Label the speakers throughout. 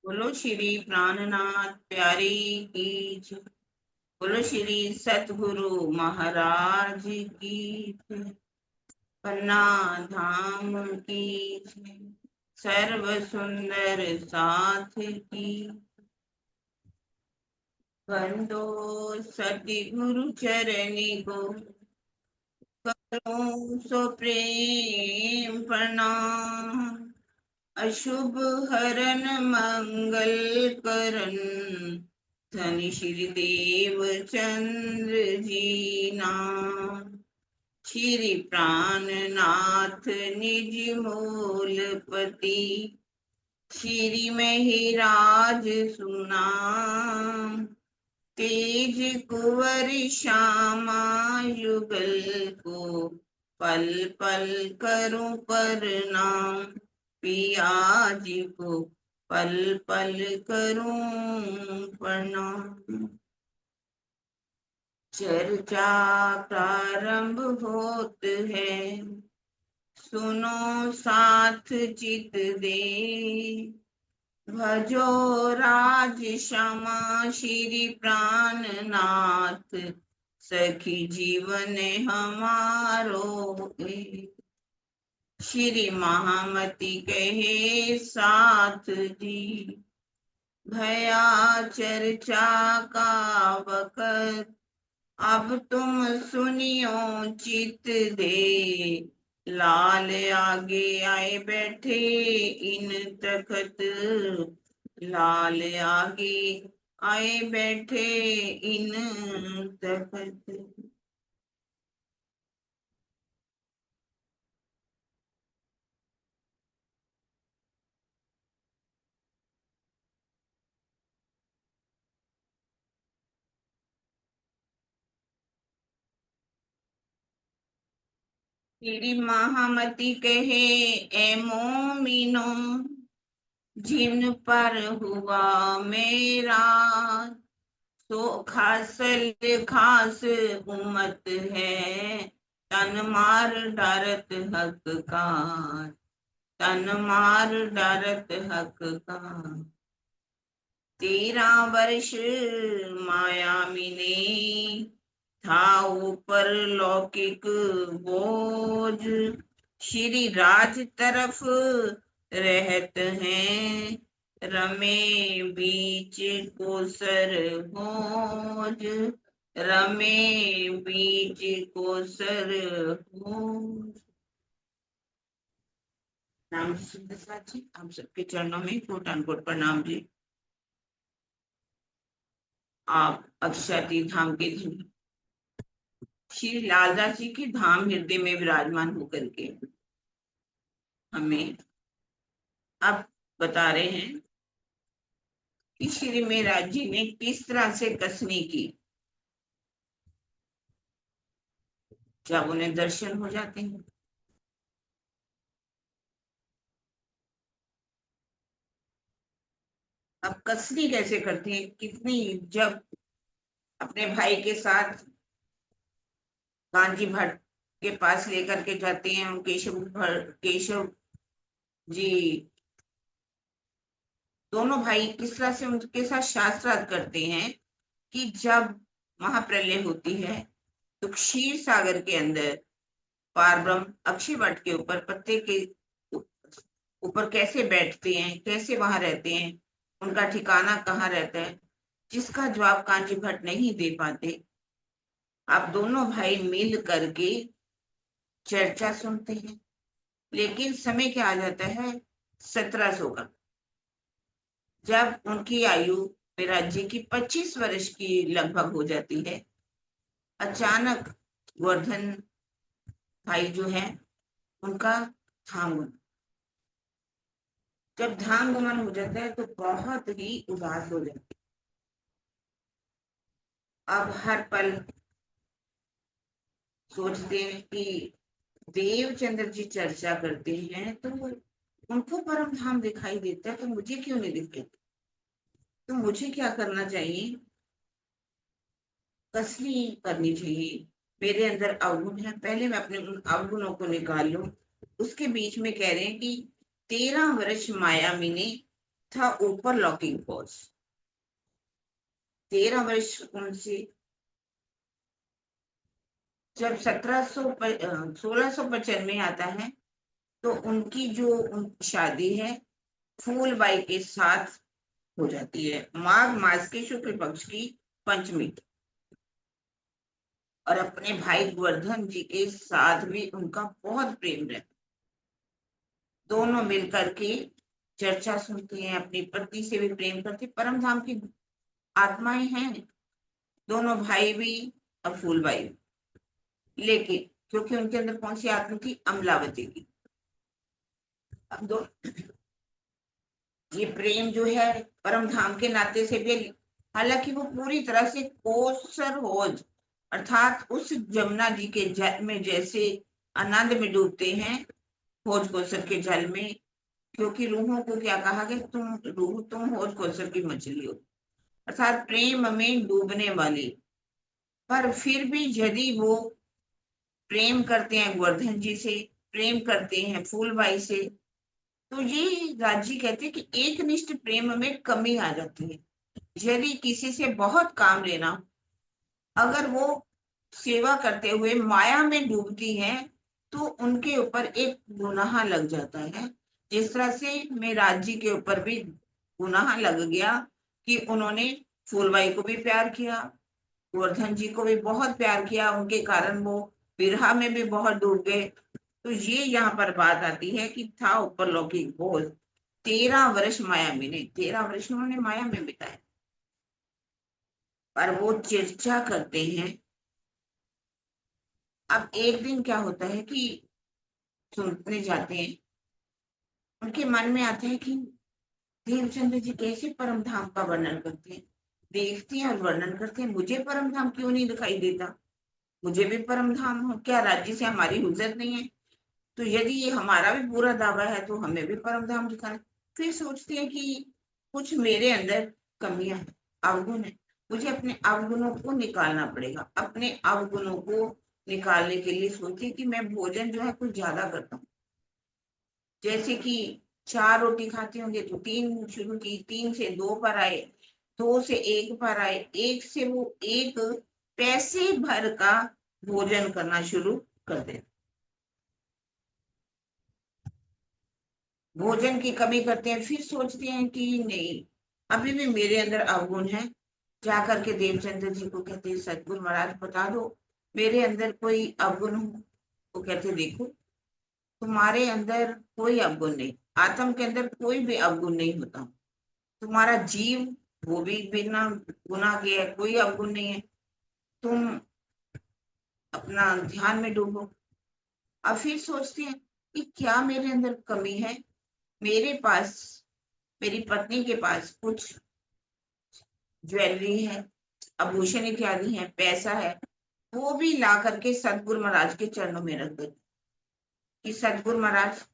Speaker 1: बोलो श्री प्राणनाथ प्यारी की जय। बोलो श्री सतगुरु महाराज की जय। पन्ना धाम की जय। सर्व सुंदर साथ की बंदो सति गुरु चरणी को करो सो प्रेम प्रणाम। अशुभ हरन मंगल करन धनि श्री देव चंद्र जी नाम। श्री प्राणनाथ निज मूलपति श्री महिराज सुनाम। तेज कुंवर श्यामा युगल को पल पल करूं प्रणाम। पिया जी को पल पल करूं प्रणाम। चर्चा प्रारंभ होत है सुनो साथ चित दे। भजो राज श्यामा श्री प्राणनाथ सखी जीवन हमारो ए। श्री महामती कहे साथ दी भया चर्चा का वक़्त। अब तुम सुनियो चित दे लाल आगे आए बैठे इन तखत। लाल आगे आए बैठे इन तखत। श्री महामती कहे ए मोमिनो जिन पर हुआ मेरा तो खासल खास उम्मत है। तन मार डरत हक का तन मार डरत हक का। 13 वर्ष माया मिने था ऊपर लौकिक बोझ। श्री राज तरफ रहत हैं रमे बीच कोसर भोज। रमे बीच कोसर भोज। नाम जी सुंदर जी आप सबके चरणों में कोट अनकोट प्रणाम जी। आप अक्षय धाम के धनी श्री लालदास जी के धाम हृदय में विराजमान होकर के हमें अब बता रहे हैं कि श्री मेहराज जी ने किस तरह से कसनी की जब उन्हें दर्शन हो जाते हैं। अब कसनी कैसे करती है कितनी जब अपने भाई के साथ कांजी भट्ट के पास लेकर के जाते हैं केशव जी दोनों भाई किस तरह से उनके साथ शास्त्रार्थ करते हैं कि जब महाप्रलय होती है तो क्षीर सागर के अंदर पारब्रह्म अक्षय वट के ऊपर पत्ते के ऊपर कैसे बैठते हैं कैसे वहां रहते हैं उनका ठिकाना कहाँ रहता है जिसका जवाब कांची भट्ट नहीं दे पाते। अब दोनों भाई मिल करके चर्चा सुनते हैं लेकिन समय क्या आ जाता है 1700 का जब उनकी आयु राज्य की 25 वर्ष की लगभग हो जाती है। अचानक गोवर्धन भाई जो है उनका धाम जब धाम गमन हो जाता है तो बहुत ही उदास हो जाते। अब हर पल सोचते हैं कि देवचंद्र जी चर्चा करते हैं तो उनको परम धाम दिखाई देता है तो मुझे क्यों नहीं दिखते। तो मुझे क्या करना चाहिए कसनी करनी चाहिए। मेरे अंदर अवगुण है पहले मैं अपने उन अवगुणों को निकाल लूं। उसके बीच में कह रहे हैं कि 13 वर्ष माया मिने था ऊपर लॉकिंग पोज। 13 वर्ष उनसे जब 1695 आता है तो उनकी जो शादी है फूलबाई के साथ हो जाती है माघ मास के शुक्ल पक्ष की पंचमी। और अपने भाई गोवर्धन जी के साथ भी उनका बहुत प्रेम रहता। दोनों मिलकर के चर्चा सुनते हैं, अपनी पत्नी से भी प्रेम करते, परम धाम की आत्माएं हैं दोनों भाई भी और फूलबाई। लेकिन क्योंकि उनके अंदर कौन सी आत्मा थी? अमलावती की। अब दो ये प्रेम जो है परम धाम के नाते से भी, हालांकि वो पूरी तरह से कोसर होज अर्थात उस जमुना जी के जल में जैसे आनंद में डूबते हैं, होज कोसर के जल में। क्योंकि रूहों को क्या कहा गया? तुम रूह, तुम होज कोसर की मछली हो, अर्थात प्रेम में डूबने वाली। पर फिर भी यदि वो प्रेम करते हैं गोवर्धन जी से, प्रेम करते हैं फूलबाई से, तो ये राजी कहते हैं कि एक निष्ठ प्रेम में कमी आ जाती है। यदि किसी से बहुत काम लेना, अगर वो सेवा करते हुए माया में डूबती हैं तो उनके ऊपर एक गुनाह लग जाता है। जिस तरह से मेराज जी के ऊपर भी गुनाह लग गया कि उन्होंने फूलबाई को भी प्यार किया, गोवर्धन जी को भी बहुत प्यार किया, उनके कारण वो विरहा में भी बहुत डूब गए। तो ये यहाँ पर बात आती है कि था ऊपर लौकिक बोझ, 13 वर्ष माया में, नहीं 13 वर्ष उन्होंने माया में बिताए। पर वो चर्चा करते हैं। अब एक दिन क्या होता है कि सुनने जाते हैं, उनके मन में आता है कि देवचंद्र जी कैसे परम धाम का वर्णन करते हैं, देखते हैं और वर्णन करते हैं, मुझे परम धाम क्यों नहीं दिखाई देता? मुझे भी परम धाम हो, क्या राज्य से हमारी हुज्जत नहीं है? तो यदि ये हमारा भी पूरा दावा है तो हमें भी परम धाम दिखाना। फिर सोचते हैं कि कुछ मेरे अंदर कमियां हैं, अवगुण है, मुझे अपने अवगुणों को निकालना पड़ेगा। अपने अवगुणों को निकालने के लिए सोचिए कि मैं भोजन जो है कुछ ज्यादा करता हूँ। जैसे कि 4 रोटी खाते होंगे तो 3 शुरू की, 3 से 2 पर आए, 2 से 1 पर आए, 1 से वो एक पैसे भर का भोजन करना शुरू कर दे। भोजन की कमी करते हैं, फिर सोचते हैं कि नहीं, अभी भी मेरे अंदर अवगुण है। जाकर के देवचंद्र जी को कहते हैं, सतगुरु महाराज बता दो मेरे अंदर कोई अवगुण हो। वो कहते देखो, तुम्हारे अंदर कोई अवगुण नहीं, आत्म के अंदर कोई भी अवगुण नहीं होता। तुम्हारा जीव वो भी बिना गुनाह के है, कोई अवगुण नहीं है। तुम अपना ध्यान में डूबो। अब फिर सोचते हैं कि क्या मेरे अंदर कमी है? मेरे पास, मेरी पत्नी के पास कुछ ज्वेलरी है, आभूषण इत्यादि है, पैसा है, वो भी ला करके सतगुरु महाराज के चरणों में रख दे कि सतगुरु महाराज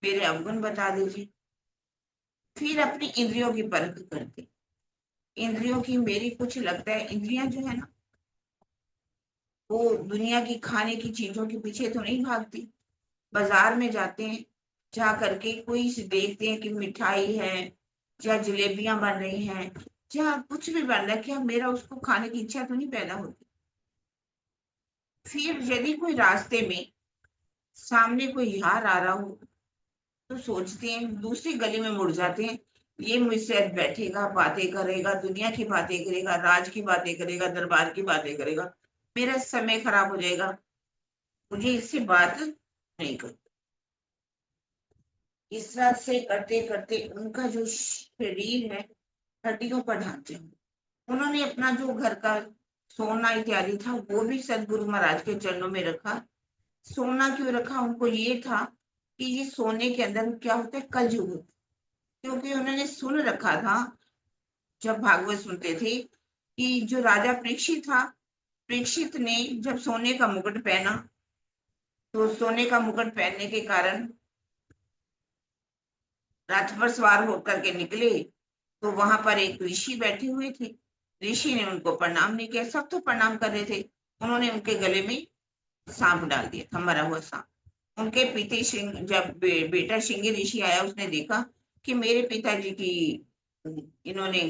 Speaker 1: मेरे अवगुण बता दीजिए। फिर अपनी इंद्रियों की परख करते, इंद्रियों की मेरी कुछ लगता है इंद्रियां जो है ना, वो दुनिया की खाने की चीजों के पीछे तो नहीं भागती। बाजार में जाते हैं, जा करके कोई देखते हैं कि मिठाई है या जलेबियां बन रही हैं या कुछ भी बन रहा है, क्या मेरा उसको खाने की इच्छा तो नहीं पैदा होती? फिर यदि कोई रास्ते में सामने कोई हार आ रहा हो तो सोचते हैं, दूसरी गली में मुड़ जाते हैं, ये मुझसे बैठेगा, बातें करेगा, दुनिया की बातें करेगा, राज की बातें करेगा, दरबार की बातें करेगा, मेरा समय खराब हो जाएगा, मुझे इससे बात नहीं कर। इस तरह से करते करते उनका जो शरीर है, हड्डियों का ढांचा, उन्होंने अपना जो घर का सोना इत्यादि था वो भी सदगुरु महाराज के चरणों में रखा। सोना क्यों रखा? उनको ये था कि ये सोने के अंदर क्या होता है, कलयुग होता है। क्योंकि उन्होंने सुन रखा था, जब भागवत सुनते थे, कि जो राजा परीक्षित था, परीक्षित ने जब सोने का मुकुट पहना, तो सोने का मुकुट पहनने के कारण रथ पर सवार होकर के निकले तो वहां पर एक ऋषि बैठे हुए थे। ऋषि ने उनको प्रणाम नहीं किया, सब तो प्रणाम कर रहे थे, उन्होंने उनके गले में सांप डाल दिया था, मरा हुआ सांप। उनके पिता सिंह, जब बेटा सिंह ऋषि आया, उसने देखा कि मेरे पिताजी की इन्होंने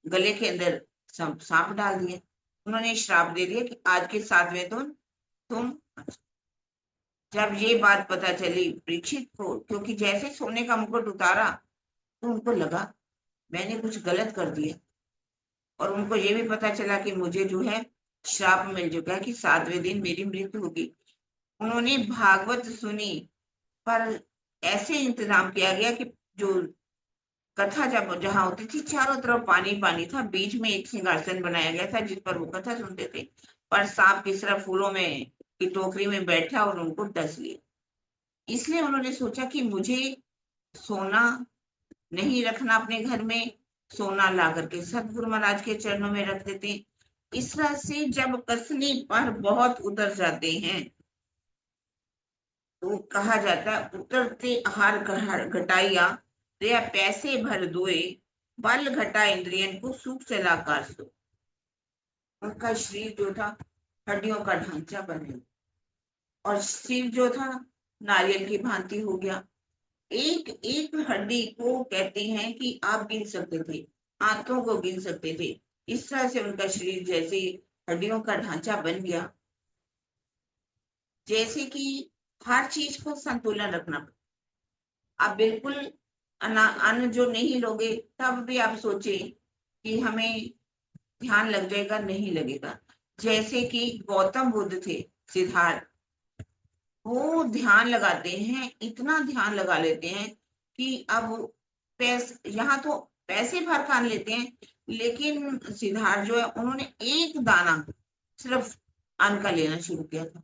Speaker 1: गले के अंदर सांप डाल दिया। उन्होंने श्राप दे दिया कि आज के 7वें दिन तुम। जब ये बात पता चली परीक्षित को, क्योंकि जैसे सोने का मुकुट उतारा तो उनको लगा मैंने कुछ गलत कर दिया, और उनको ये भी पता चला कि मुझे जो है श्राप मिल चुका है कि 7वें दिन मेरी मृत्यु होगी। उन्होंने भागवत सुनी, पर ऐसे इंतजाम किया गया कि जो कथा जब जहां होती थी चारों तरफ पानी पानी था, बीच में एक सिंहासन बनाया गया था जिस पर वो कथा सुनते थे, पर सांप किस तरह फूलों में की टोकरी में बैठा और उनको डस लिया। इसलिए उन्होंने सोचा कि मुझे सोना नहीं रखना अपने घर में, सोना ला करके सतगुरु महाराज के चरणों में रख देते हैं। इस तरह से जब कसनी पर बहुत उतर जाते हैं तो कहा जाता है उतरते हार घटाइया रे पैसे भर दोए, बल घटा इंद्रियन को सुख चला कर सो। उनका शरीर जो था हड्डियों का ढांचा बने, और सिर जो था नारियल की भांति हो गया। एक एक हड्डी को कहते हैं कि आप गिन सकते थे, हाथों को गिन सकते थे। इस तरह से उनका शरीर जैसे हड्डियों का ढांचा बन गया, जैसे कि हर चीज को संतुलन रखना। आप बिल्कुल अन्न जो नहीं लोगे तब भी आप सोचे कि हमें ध्यान लग जाएगा, नहीं लगेगा। जैसे कि गौतम बुद्ध थे, सिद्धार्थ, वो ध्यान लगाते हैं, इतना ध्यान लगा लेते हैं कि अब यहाँ तो पैसे भर खान लेते हैं, लेकिन सिद्धार्थ जो है उन्होंने एक दाना सिर्फ अन्न का लेना शुरू किया था,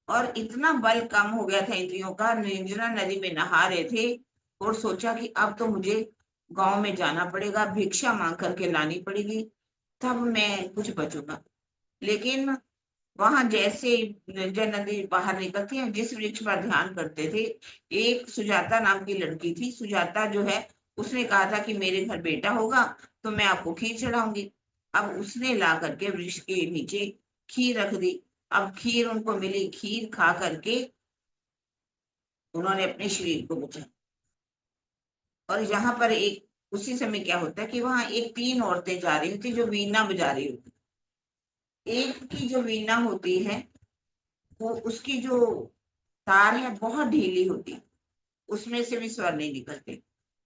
Speaker 1: और इतना बल कम हो गया था इंद्रियों का। निर्जला नदी में नहा रहे थे और सोचा कि अब तो मुझे गांव में जाना पड़ेगा, भिक्षा मांग करके लानी पड़ेगी, तब मैं कुछ बचूंगा। लेकिन वहां जैसे निर्जल नदी बाहर निकलती है, जिस वृक्ष पर ध्यान करते थे, एक सुजाता नाम की लड़की थी। सुजाता जो है उसने कहा था कि मेरे घर बेटा होगा तो मैं आपको खीर चढ़ाऊंगी। अब उसने ला करके वृक्ष के नीचे खीर रख दी। अब खीर उनको मिली, खीर खा करके उन्होंने अपने शरीर को बचाया। और यहाँ पर एक उसी समय क्या होता है कि वहां एक 3 औरतें जा रही होती जो वीणा बजा रही होती। एक की जो वीणा होती है वो उसकी जो तार है बहुत ढीली होती है, उसमें से भी स्वर नहीं निकलते।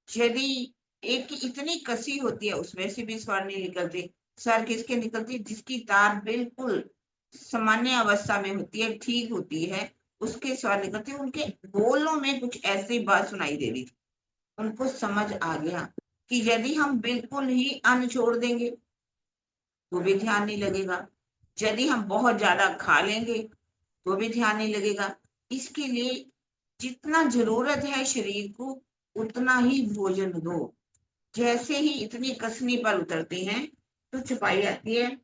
Speaker 1: यदि एक की इतनी कसी होती है उसमें से भी स्वर नहीं निकलते। स्वर किसके निकलती है? जिसकी तार बिल्कुल सामान्य अवस्था में होती है, ठीक होती है, उसके स्वर निकलते हैं। उनके बोलों में कुछ ऐसी बात सुनाई दे रही थी। उनको समझ आ गया कि यदि हम बिल्कुल ही अन्न छोड़ देंगे तो भी ध्यान नहीं लगेगा, यदि हम बहुत ज्यादा खा लेंगे तो भी ध्यान नहीं लगेगा। इसके लिए जितना जरूरत है शरीर को उतना ही भोजन दो। जैसे ही इतनी कसनी पर उतरते हैं तो छुपाई आती है,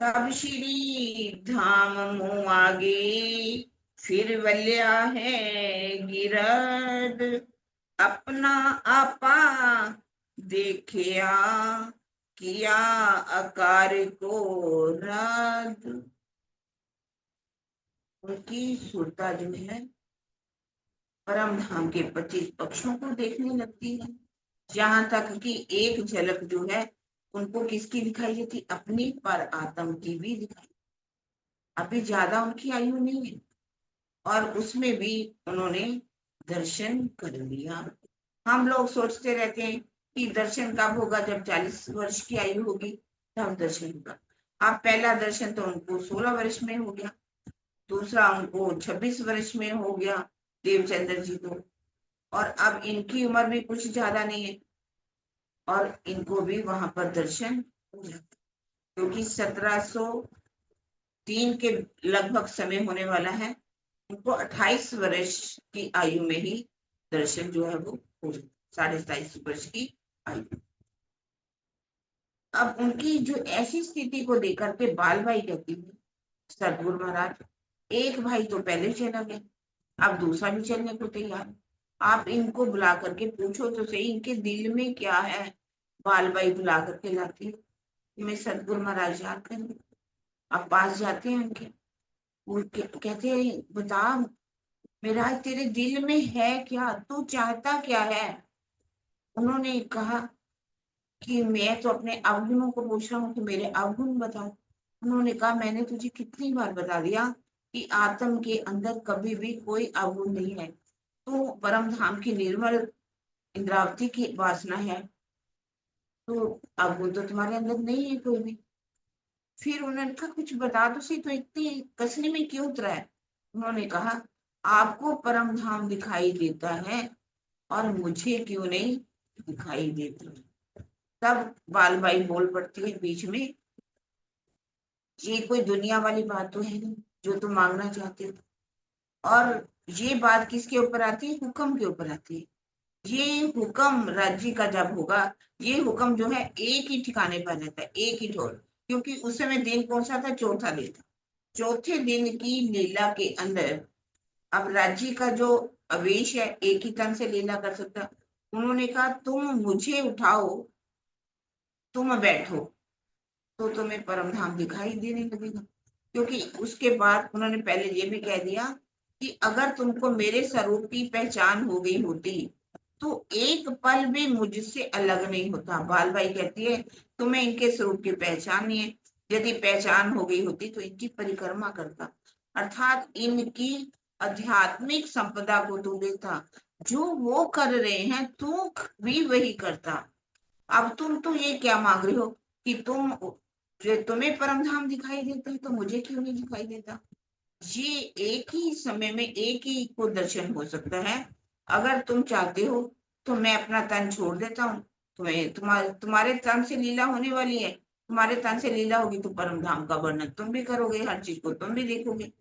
Speaker 1: तब श्री धाम मुँह आगे फिर वल्या है गिरद, अपना आपा देखिया किया आकार को रद। उनकी सुरता जो है परम धाम के 25 पक्षों को देखने लगती है। जहां तक कि एक झलक जो है उनको किसकी दिखाई देती? अपनी, पर आत्म की भी दिखाई। अभी ज्यादा उनकी आयु नहीं है, और उसमें भी उन्होंने दर्शन कर लिया। हम लोग सोचते रहते हैं कि दर्शन कब होगा? जब 40 वर्ष की आयु होगी तब दर्शन होगा। अब पहला दर्शन तो उनको 16 वर्ष में हो गया, दूसरा उनको 26 वर्ष में हो गया देवचंद्र जी को, और अब इनकी उम्र भी कुछ ज्यादा नहीं है, और इनको भी वहां पर दर्शन हो जाता, क्योंकि 1703 के लगभग समय होने वाला है। उनको 28 वर्ष की आयु में ही दर्शन जो है वो हो जाता, 27.5 वर्ष की आयु। अब उनकी जो ऐसी स्थिति को देकर के बाल भाई कहती है सतगुरु महाराज, एक भाई तो पहले चला गया, अब दूसरा भी चलने को तैयार। आप इनको बुला करके पूछो तो सही इनके दिल में क्या है। बाल भाई बुला करके लाती है, मैं सतगुरु महाराज याद करेंगे। आप पास जाते हैं उनके, वो कहते हैं बता मेरा तेरे दिल में है क्या, तू चाहता क्या है? उन्होंने कहा कि मैं तो अपने अवगुणों को पूछ रहा हूँ कि मेरे अवगुण बताओ। उन्होंने कहा मैंने तुझे कितनी बार बता दिया कि आत्म के अंदर कभी भी कोई अवगुण नहीं है। तो परम धाम की निर्मल इंद्रावती की वासना है, तो अवगुण तो तुम्हारे अंदर नहीं है कोई भी। फिर उन्होंने कहा कुछ बता दो सही, तो इतनी कसने में क्यों उतरा है। उन्होंने कहा आपको परम धाम दिखाई देता है और मुझे क्यों नहीं दिखाई देता। तब बालबाई बोल पड़ती है बीच में, ये कोई दुनिया वाली बात तो है नहीं जो तुम मांगना चाहते हो। और ये बात किसके ऊपर आती है, हुक्म के ऊपर आती है। ये हुक्म राज्य का जब होगा, ये हुक्म जो है एक ही ठिकाने पर रहता है, एक ही ठोर। क्योंकि उस समय दिन कौन सा था, चौथा दिन था। चौथे दिन की लीला के अंदर अब राज्य का जो अवेश है एक ही तन से लीला कर सकता। उन्होंने कहा तुम मुझे उठाओ, तुम बैठो, तो तुम्हें परम धाम दिखाई देने लगेगा। क्योंकि उसके बाद उन्होंने पहले ये भी कह दिया कि अगर तुमको मेरे स्वरूप की पहचान हो गई होती तो एक पल भी मुझसे अलग नहीं होता। बाल भाई कहती है तुम्हें इनके स्वरूप की पहचान नहीं है, यदि पहचान हो गई होती तो इनकी परिक्रमा करता, अर्थात इनकी आध्यात्मिक संपदा को तू लेता। जो वो कर रहे हैं तू भी वही करता। अब तुम तो ये क्या मांग रहे हो कि तुम्हें परम धाम दिखाई देता है तो मुझे क्यों नहीं दिखाई देता। ये एक ही समय में एक ही को दर्शन हो सकता है। अगर तुम चाहते हो तो मैं अपना तन छोड़ देता हूँ, तुम्हारे तन से लीला होने वाली है, तुम्हारे तन से लीला होगी तो परम धाम का वर्णन तुम भी करोगे, हर चीज को तुम भी देखोगे।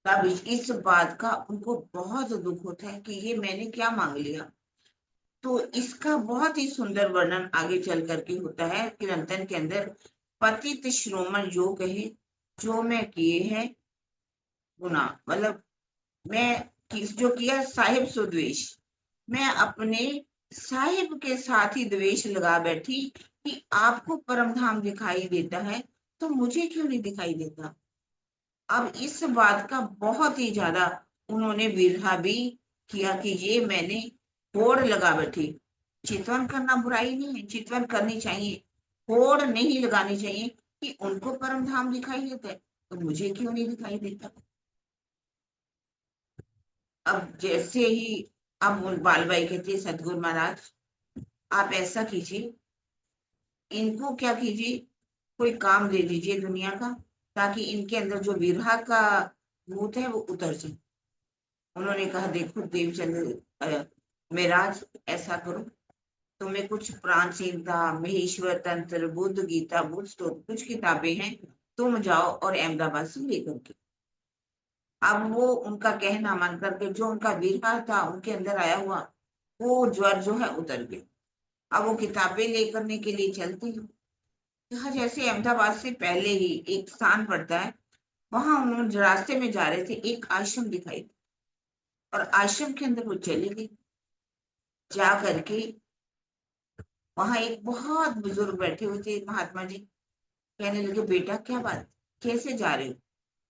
Speaker 1: तब इस बात का उनको बहुत दुख होता है कि ये मैंने क्या मांग लिया। तो इसका बहुत ही सुंदर वर्णन आगे चल करके होता है कीर्तन के अंदर। पतित श्रोमण जो कहे, जो मैं किए हैं गुना, मतलब मैं जो किया साहिब सुद्वेश, मैं अपने साहिब के साथ ही द्वेष लगा बैठी कि आपको परम धाम दिखाई देता है तो मुझे क्यों नहीं दिखाई देता। अब इस बात का बहुत ही ज्यादा उन्होंने विरहा भी किया कि ये मैंने होड़ लगा बैठी। चितवन करना बुराई नहीं है, चितवन करनी चाहिए, होड़ नहीं लगानी चाहिए कि उनको परम धाम दिखाई देता है तो मुझे क्यों नहीं दिखाई देता। अब जैसे ही अब बालबाई कहती है सदगुरु महाराज आप ऐसा कीजिए, इनको क्या कीजिए, कोई काम दे दीजिए दुनिया का, ताकि इनके अंदर जो विरहा का भूत है वो उतर जाए। उन्होंने कहा देखो देवचंद्र मेराज, ऐसा करो, तुम्हें कुछ प्राण संहिता, महेश्वर तंत्र, बुद्ध गीता, बुद्ध स्तोत्र कुछ किताबें हैं, तुम जाओ और अहमदाबाद से लेकर के। अब वो उनका कहना मान करके जो उनका विरहा था उनके अंदर आया हुआ वो ज्वर जो है उतर गया। अब वो किताबें लेकर के लिए चलती है। यहाँ जैसे अहमदाबाद से पहले ही एक स्थान पड़ता है, वहां उन्होंने रास्ते में जा रहे थे, एक आश्रम दिखाई और आश्रम के अंदर वो चले गए। जा करके वहां एक बहुत बुजुर्ग बैठे हुए थे महात्मा जी। कहने लगे बेटा क्या बात, कैसे जा रहे हो।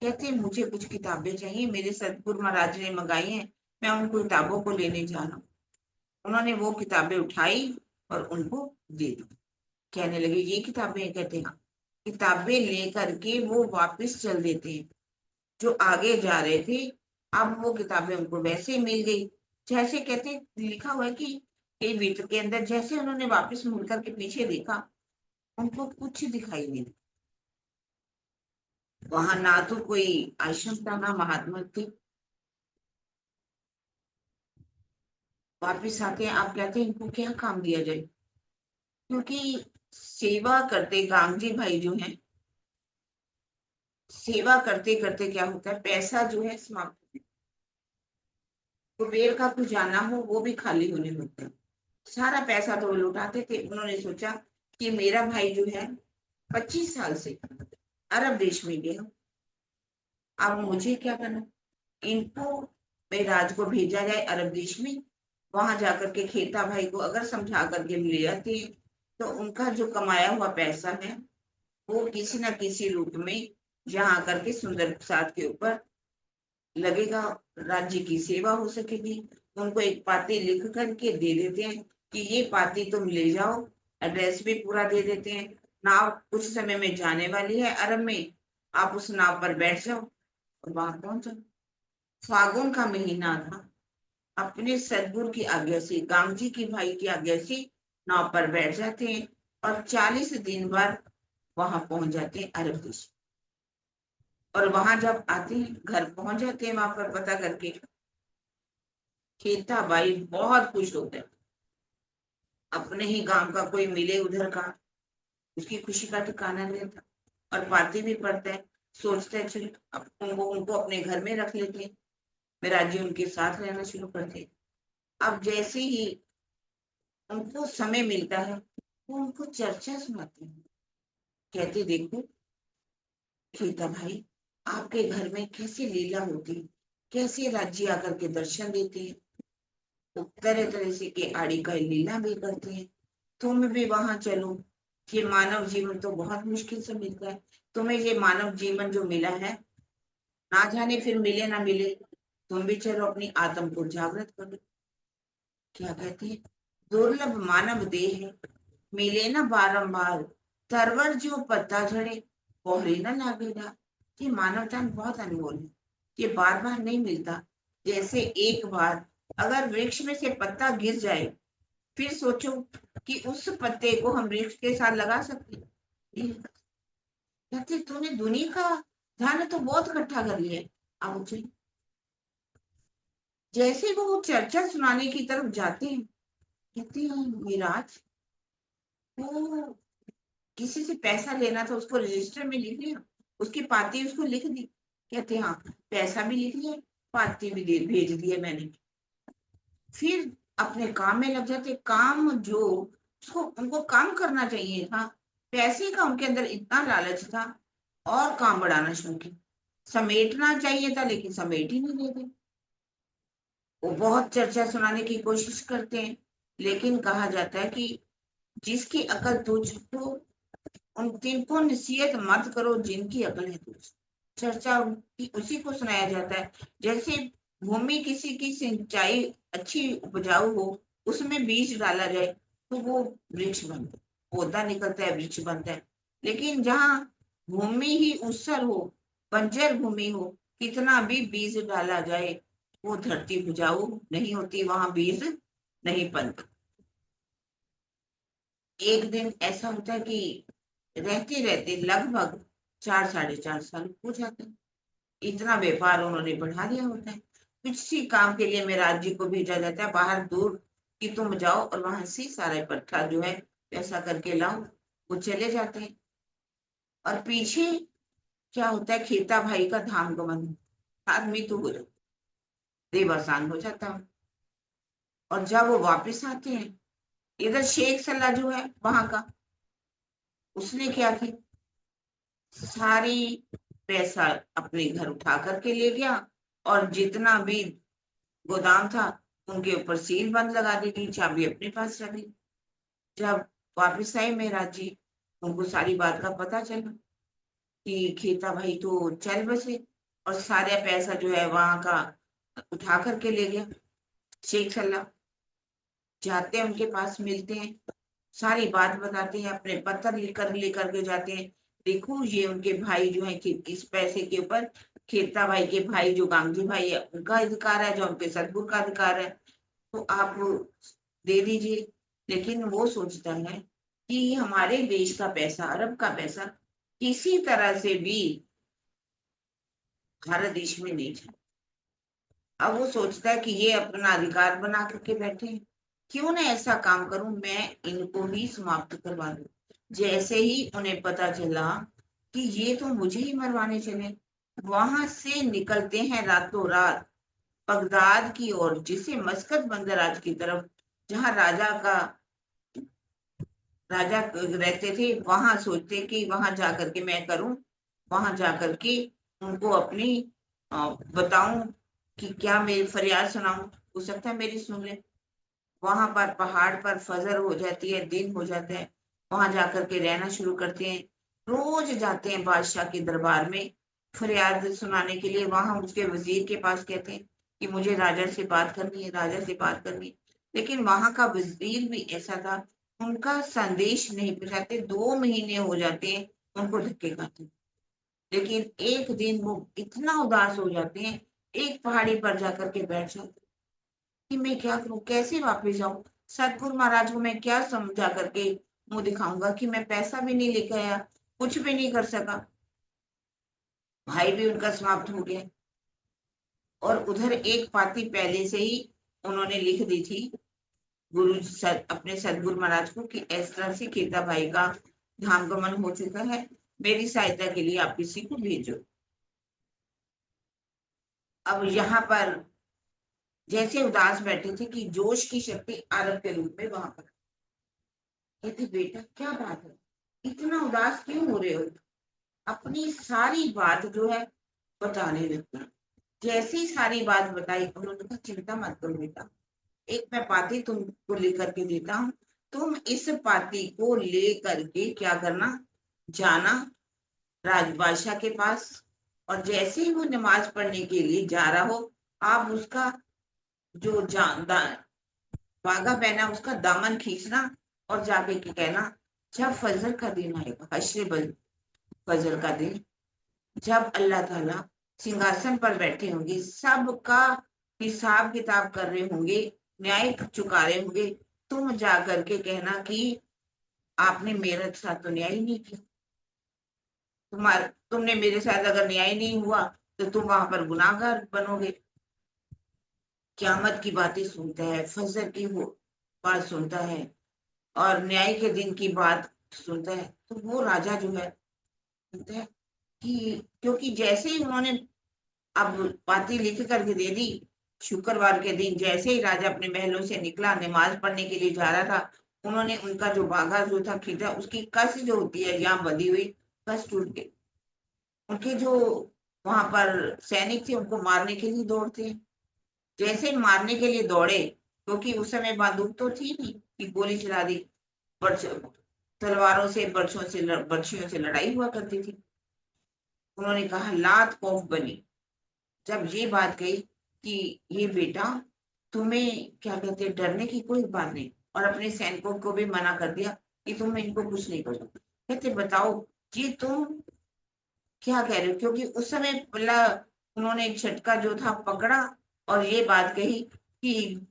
Speaker 1: कहते मुझे कुछ किताबें चाहिए, मेरे सतगुरु महाराज ने मंगाई हैं, मैं उन किताबों को लेने जा रहा हूँ। उन्होंने वो किताबें उठाई और उनको दे दी। कहने लगे ये किताबें हैं? कहते हाँ। किताबें लेकर के वो वापस चल देते हैं। जो आगे जा रहे थे अब वो किताबें उनको वैसे ही मिल गई जैसे, कहते लिखा हुआ है कि कई वित्र के अंदर जैसे उन्होंने वापस मुड़ करके पीछे देखा उनको कुछ दिखाई नहीं। वहां ना तो कोई आश्रम था ना महात्मा थे। वापिस आते हैं, आप कहते हैं इनको क्या काम दिया जाए, क्योंकि सेवा करते गांधी भाई जो है, सेवा करते करते क्या होता है पैसा जो है समाप्त होता है। कुबेर का कुछ जाना हो वो भी खाली होने लगता है। सारा पैसा तो वो लुटाते थे। उन्होंने सोचा कि मेरा भाई जो है 25 साल से अरब देश में गया, अब मुझे क्या करना। इनको राज को भेजा जाए अरब देश में, वहां जाकर के खेता भाई को अगर समझा करके ले जाते हैं तो उनका जो कमाया हुआ पैसा है वो किसी न किसी रूप में यहाँ आकर के सुंदर प्रसाद के ऊपर लगेगा राज्य की सेवा हो सकेगी। उनको एक पाती लिख करके दे देते हैं कि ये पाती तुम ले जाओ, एड्रेस भी पूरा दे देते हैं। नाव कुछ समय में जाने वाली है अरब में, आप उस नाव पर बैठ जाओ और वहां पहुंच जाओ। फागुन का महीना था, अपने सदगुरु की आज्ञा से, गांधी की भाई की आज्ञा से नाव पर बैठ जाते हैं और 40 दिन बाद वहां पहुंच जाते हैं अरब देश। और वहां जब आते हैं, घर पहुंच जाते हैं, वहां पर पता करके खेता भाई बहुत खुश होते हैं। अपने ही गांव का कोई मिले उधर का, उसकी खुशी का ठिकाना नहीं था। और पाती भी पड़ता है, सोचते हैं चलो उनको अपने घर में रख लेते हैं, मेरा जी उनके साथ रहना शुरू करते हैं। अब जैसे ही उनको समय मिलता है वो उनको चर्चा सुनाते हैं, कहते देखो खेता भाई, आपके घर में कैसी लीला होती, कैसे राज्य आकर के दर्शन देते हैं, तो तरह तरह से के आड़ी का लीला भी करते हैं। तुम भी वहां चलो, ये मानव जीवन तो बहुत मुश्किल से मिलता है, तुम्हें ये मानव जीवन जो मिला है, ना जाने फिर मिले ना मिले, तुम भी चलो अपनी आत्म को जागृत करो। क्या कहते हैं, दुर्लभ मानव देह है, मिले ना बारंबार, तरवर जो पत्ता झड़े पौधे न लागेगा। ये मानवता बहुत अनमोल है, ये बार बार नहीं मिलता। जैसे एक बार अगर वृक्ष में से पत्ता गिर जाए, फिर सोचो कि उस पत्ते को हम वृक्ष के साथ लगा सकते हैं? कहते तूने दुनिया का ध्यान तो बहुत इकट्ठा कर लिया। अब जैसे वो चर्चा सुनाने की तरफ जाते हैं, कहते हैं मिराज, वो किसी से पैसा लेना था, उसको रजिस्टर में लिख लिया, उसकी पाती उसको लिख दी। कहते हाँ, पैसा भी लिख लिया, पाती भी दे भेज दी है मैंने। फिर अपने काम में लग जाते, काम जो उसको उनको काम करना चाहिए था, पैसे का उनके अंदर इतना लालच था, और काम बढ़ाना शुरू किया। समेटना चाहिए था लेकिन समेट ही नहीं देते। वो बहुत चर्चा सुनाने की कोशिश करते हैं, लेकिन कहा जाता है कि जिसकी अकल तुझ हो उन तिनको नसीहत मत करो जिनकी अकल है तुझ। चर्चा उसी को सुनाया जाता है। जैसे भूमि किसी की सिंचाई अच्छी उपजाऊ हो, उसमें बीज डाला जाए तो वो वृक्ष बनता है, पौधा निकलता है, वृक्ष बनता है। लेकिन जहाँ भूमि ही ऊसर हो, बंजर भूमि हो, कितना भी बीज डाला जाए वो धरती उपजाऊ नहीं होती, वहां बीज नहीं बनता। एक दिन ऐसा होता है कि रहते रहते लगभग 4 साढ़े 4 साल हो जाते हैं। इतना व्यापार उन्होंने बढ़ा दिया होता है। किसी काम के लिए मेरा जी को भेजा जाता है बाहर दूर, कि तुम जाओ और वहां से सारा इकट्ठा जो है पैसा करके लाओ। वो चले जाते हैं और पीछे क्या होता है, खेता भाई का धाम गमन, आदमी तो हो जाता, देवासान हो जाता है। और जब वो वापस आते हैं, इधर शेख सल्ला जो है वहां का, उसने क्या किया, सारी पैसा अपने घर उठा करके ले गया, और जितना भी गोदाम था उनके ऊपर सील बंद लगा दी थी, चाबी अपने पास रख ली। जब वापिस आए मेरा जी, उनको सारी बात का पता चला कि खेता भाई तो चल बसे और सारा पैसा जो है वहां का उठा करके ले गया। शेख सल्ला जाते हैं, उनके पास मिलते हैं, सारी बात बताते हैं, अपने पत्थर लेकर के जाते हैं। देखो ये उनके भाई जो है कि इस पैसे के ऊपर खेता भाई के भाई जो गांधी भाई है उनका अधिकार है, जो उनके सदगुरु का अधिकार है, तो आप दे दीजिए। लेकिन वो सोचता है कि हमारे देश का पैसा, अरब का पैसा किसी तरह से भी भारत देश में नहीं जाए। अब वो सोचता है कि ये अपना अधिकार बना करके बैठे हैं, क्यों ना ऐसा काम करूं, मैं इनको ही समाप्त करवा दूं। जैसे ही उन्हें पता चला कि ये तो मुझे ही मरवाने चले, वहां से निकलते हैं रातों रात बगदाद की ओर, जिसे मस्कत बंदर आज की तरफ, जहां राजा रहते थे, वहां सोचते कि वहां जाकर के मैं करूं, वहां जाकर के उनको अपनी बताऊं कि क्या मेरी फरियाद सुनाऊं, हो सकता है मेरी सुन ले। वहां पर पहाड़ पर फजर हो जाती है, दिन हो जाता है, वहां जाकर के रहना शुरू करते हैं। रोज जाते हैं बादशाह के दरबार में, फरियाद सुनाने के लिए वहां उसके वजीर के पास कहते हैं कि मुझे राजा से बात करनी है, राजा से बात करनी है। लेकिन वहां का वजीर भी ऐसा था, उनका संदेश नहीं पहुंचाते, 2 महीने हो जाते हैं उनको धक्के खाते। लेकिन एक दिन वो इतना उदास हो जाते हैं, एक पहाड़ी पर जाकर के बैठ जाते कि मैं क्या करूं, कैसे वापस जाऊं, सतगुरु महाराज को मैं क्या समझा करके मुंह दिखाऊंगा कि मैं पैसा भी नहीं लेकर आया, कुछ भी नहीं कर सका, भाई भी उनका समाप्त हो गया। और उधर एक पाती पहले से ही उन्होंने लिख दी थी अपने सदगुरु महाराज को कि इस तरह से केता भाई का धाम गमन हो चुका है, मेरी सहायता के लिए आप किसी को भेजो। अब यहाँ पर जैसे उदास बैठे थे कि जोश की शक्ति आरब के रूप में वहां पर कहती, बेटा क्या बात है, इतना उदास क्यों हो रहे हो, अपनी सारी बात जो है बताने लगता। जैसी सारी बात बताई, उन्होंने कहा चिंता मत करो बेटा, एक मैं पाती तुमको लेकर के देता हूँ, तुम इस पाती को ले करके क्या करना, जाना राजबादशाह के पास, और जैसे ही वो नमाज पढ़ने के लिए जा रहा हो, आप उसका जो बागा पहना उसका दामन खींचना, और जाके के कहना जब फजर का दिन आएगा, फजर का दिन, जब अल्लाह ताला सिंहासन पर बैठे होंगे, सबका हिसाब किताब कर रहे होंगे, न्याय चुका रहे होंगे, तुम जा करके कहना कि आपने मेरे साथ तो न्याय नहीं किया, तुमने मेरे साथ अगर न्याय नहीं हुआ तो तुम वहां पर गुनाहगार बनोगे। क्यामत की बातें सुनता है, फजर की वो बात सुनता है, और न्याय के दिन की बात सुनता है, तो वो राजा जो है कहता है कि क्योंकि जैसे ही उन्होंने अब पाती लिख करके दे दी, शुक्रवार के दिन जैसे ही राजा अपने महलों से निकला, नमाज पढ़ने के लिए जा रहा था, उन्होंने उनका जो बागा जो था खींचा, उसकी कस जो होती है यहाँ बंधी हुई, कस टूट गई। उनके जो वहां पर सैनिक थे उनको मारने के लिए दौड़ते हैं, जैसे मारने के लिए दौड़े, क्योंकि उस समय बंदूक तो थी नहीं कि गोली चला दी, बर्छ तलवारों से, बर्छियों से लड़ाई हुआ करती थी। उन्होंने कहा लात खौफ बनी, जब ये बात कही कि ये बेटा तुम्हें क्या कहते हैं, डरने की कोई बात नहीं, और अपने सैनिकों को भी मना कर दिया कि तुम इनको कुछ नहीं करो। कहते बताओ जी तुम क्या कह रहे हो, क्योंकि उस समय पहला उन्होंने एक झटका जो था पकड़ा, और ये बात कही कि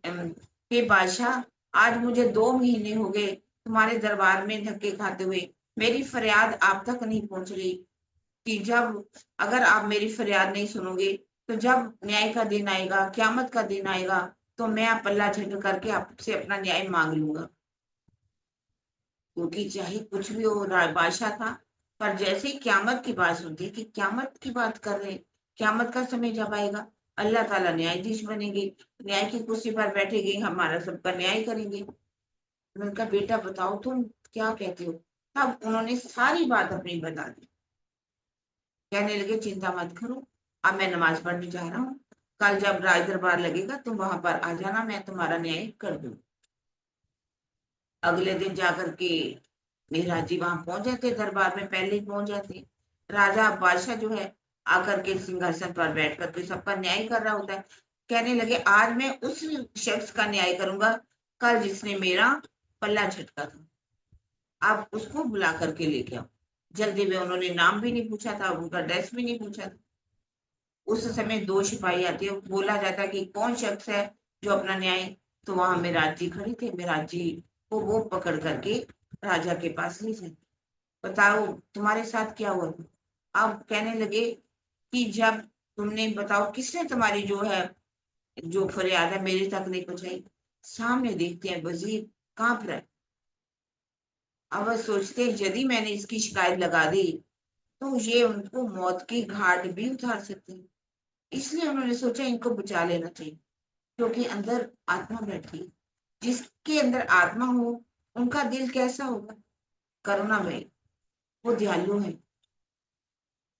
Speaker 1: हे बादशाह, आज मुझे 2 महीने हो गए तुम्हारे दरबार में धक्के खाते हुए, मेरी फरियाद आप तक नहीं पहुंच रही, कि जब अगर आप मेरी फरियाद नहीं सुनोगे, तो जब न्याय का दिन आएगा, क्यामत का दिन आएगा, तो मैं आप पल्ला झट करके आपसे अपना न्याय मांग लूंगा। क्योंकि चाहे कुछ भी हो, बादशाह था, पर जैसे ही क्यामत की बात सुनती है कि क्यामत की बात कर रहे हैं, क्यामत का समय जब आएगा, अल्लाह ताला न्यायाधीश बनेंगे, न्याय की कुर्सी पर बैठेंगे, हमारा सबका न्याय करेंगे। मैंने कहा बेटा बताओ तुम क्या कहते हो। तब उन्होंने सारी बात अपनी बता दी, कहने लगे चिंता मत करो, अब मैं नमाज पढ़ने जा रहा हूँ, कल जब राज दरबार लगेगा तुम वहां पर आ जाना, मैं तुम्हारा न्याय कर दूँ। अगले दिन जाकर के मेहराज जी वहां पहुंच जाते, दरबार में पहले ही पहुंच जाते। राजा बादशाह जो है आकर के सिंहासन पर बैठ करके सबका न्याय कर रहा होता है। कहने लगे आज मैं उस शख्स का न्याय करूंगा कल जिसने मेरा पल्ला झटका था, आप उसको बुला करके लेके आओ। जल्दी में उन्होंने नाम भी नहीं पूछा था, उनका ड्रेस भी नहीं पूछा था। उस समय 2 सिपाही आते हैं, बोला जाता है कि कौन शख्स है जो अपना न्याय, तो वहां मेराज जी खड़े थे, मेराज जी को वो पकड़ करके राजा के पास ले जाए, बताओ तुम्हारे साथ क्या हुआ था। अब कहने लगे कि जब तुमने, बताओ किसने तुम्हारी जो है जो फरियाद है मेरे तक नहीं पहुंचाई। सामने देखते हैं वजीर कांप रहा है। अब वह सोचते हैं यदि मैंने इसकी शिकायत लगा दी तो ये उनको मौत की घाट भी उतार सकते हैं, इसलिए उन्होंने सोचा इनको बचा लेना चाहिए, क्योंकि अंदर आत्मा बैठी है। जिसके अंदर आत्मा हो उनका दिल कैसा होगा, करुणामय, वो दयालु है।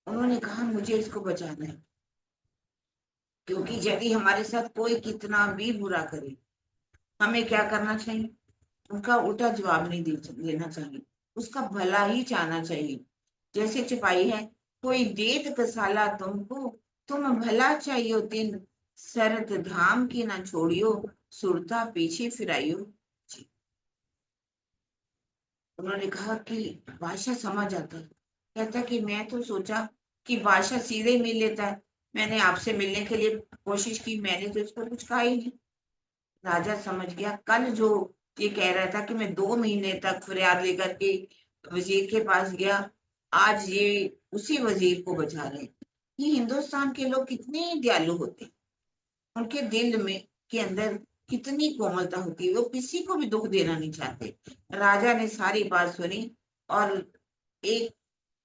Speaker 1: उन्होंने कहा मुझे इसको बचाना है, क्योंकि यदि हमारे साथ कोई कितना भी बुरा करे, हमें क्या करना चाहिए, उनका उल्टा जवाब नहीं देना चाहिए, उसका भला ही चाहना चाहिए। जैसे सिपाही है, कोई देत कसाला तुमको, तुम भला चाहियो तिन, सरत धाम की ना छोड़ियो, सुरता पीछे फिराइयो। जी। उन्होंने कहा कि बादशाह समझ आता है। कहता कि मैं तो सोचा कि बादशाह सीधे ही मिल लेता है, मैंने आपसे मिलने के लिए कोशिश की, मैंने तो इसको कुछ कहा ही नहीं। राजा समझ गया, कल जो ये कह रहा था कि मैं 2 महीने तक फरियाद लेकर के वजीर के पास गया, आज ये उसी वजीर को बचा रहे हैं। ये हिंदुस्तान के लोग कितने दयालु होते हैं, उनके दिल में के अंदर कितनी कोमलता होती है, वो किसी को भी दुख देना नहीं चाहते। राजा ने सारी बात सुनी और एक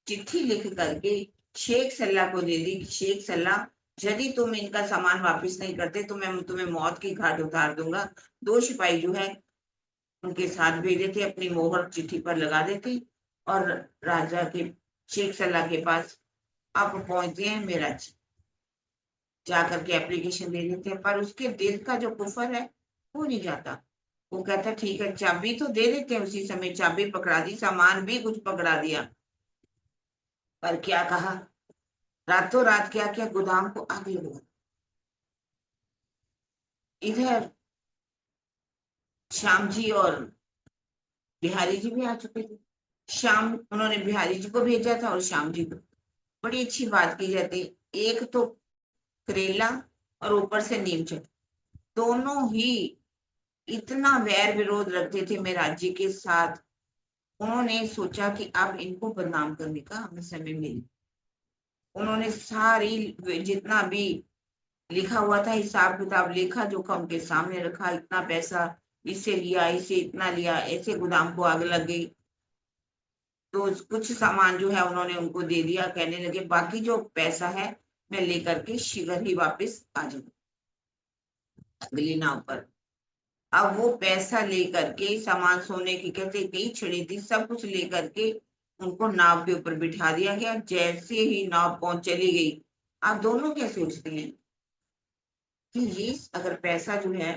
Speaker 1: चिट्ठी लिख करके शेख सल्ला को दे दी। शेख सल्ला, यदि तुम इनका सामान वापस नहीं करते तो मैं तुम्हें मौत की घाट उतार दूंगा। 2 सिपाही जो है उनके साथ भेजे थे, अपनी मोहर चिट्ठी पर लगा देते और राजा के शेख सल्ला के पास आप पहुंचते हैं, मेरा जाकर के एप्लीकेशन दे देते हैं। पर उसके दिल का जो कुफर है वो नहीं जाता। वो कहता ठीक है, चाबी तो दे देते हैं, उसी समय चाबी पकड़ा दी, सामान भी कुछ पकड़ा दिया। पर क्या कहा, रातों रात क्या क्या गोदाम को आग लगा। इधर श्याम जी और बिहारी जी भी आ चुके थे। श्याम, उन्होंने बिहारी जी को भेजा था और श्याम जी को। बड़ी अच्छी बात की जाती, एक तो करेला और ऊपर से नीम चट, दोनों ही इतना वैर विरोध रखते थे मेराज जी के साथ। उन्होंने सोचा कि अब इनको बदनाम करने का हमें समय मिले। उन्होंने सारी जितना भी लिखा हुआ था हिसाब किताब, लेखा जोखा उनके सामने रखा, इतना पैसा इससे लिया, इसे इतना लिया, ऐसे गोदाम को आग लग गई। तो कुछ सामान जो है उन्होंने उनको दे दिया, कहने लगे बाकी जो पैसा है मैं लेकर के शीघ्र ही वापस आ जाऊंगा अगली नाव पर। अब वो पैसा लेकर के, सामान, सोने की कहते कई छिड़ी थी, सब कुछ लेकर के उनको नाव के ऊपर बिठा दिया गया। जैसे ही नाव पहुंच चली गई, आप दोनों क्या सोचते हैं कि ये अगर पैसा जो है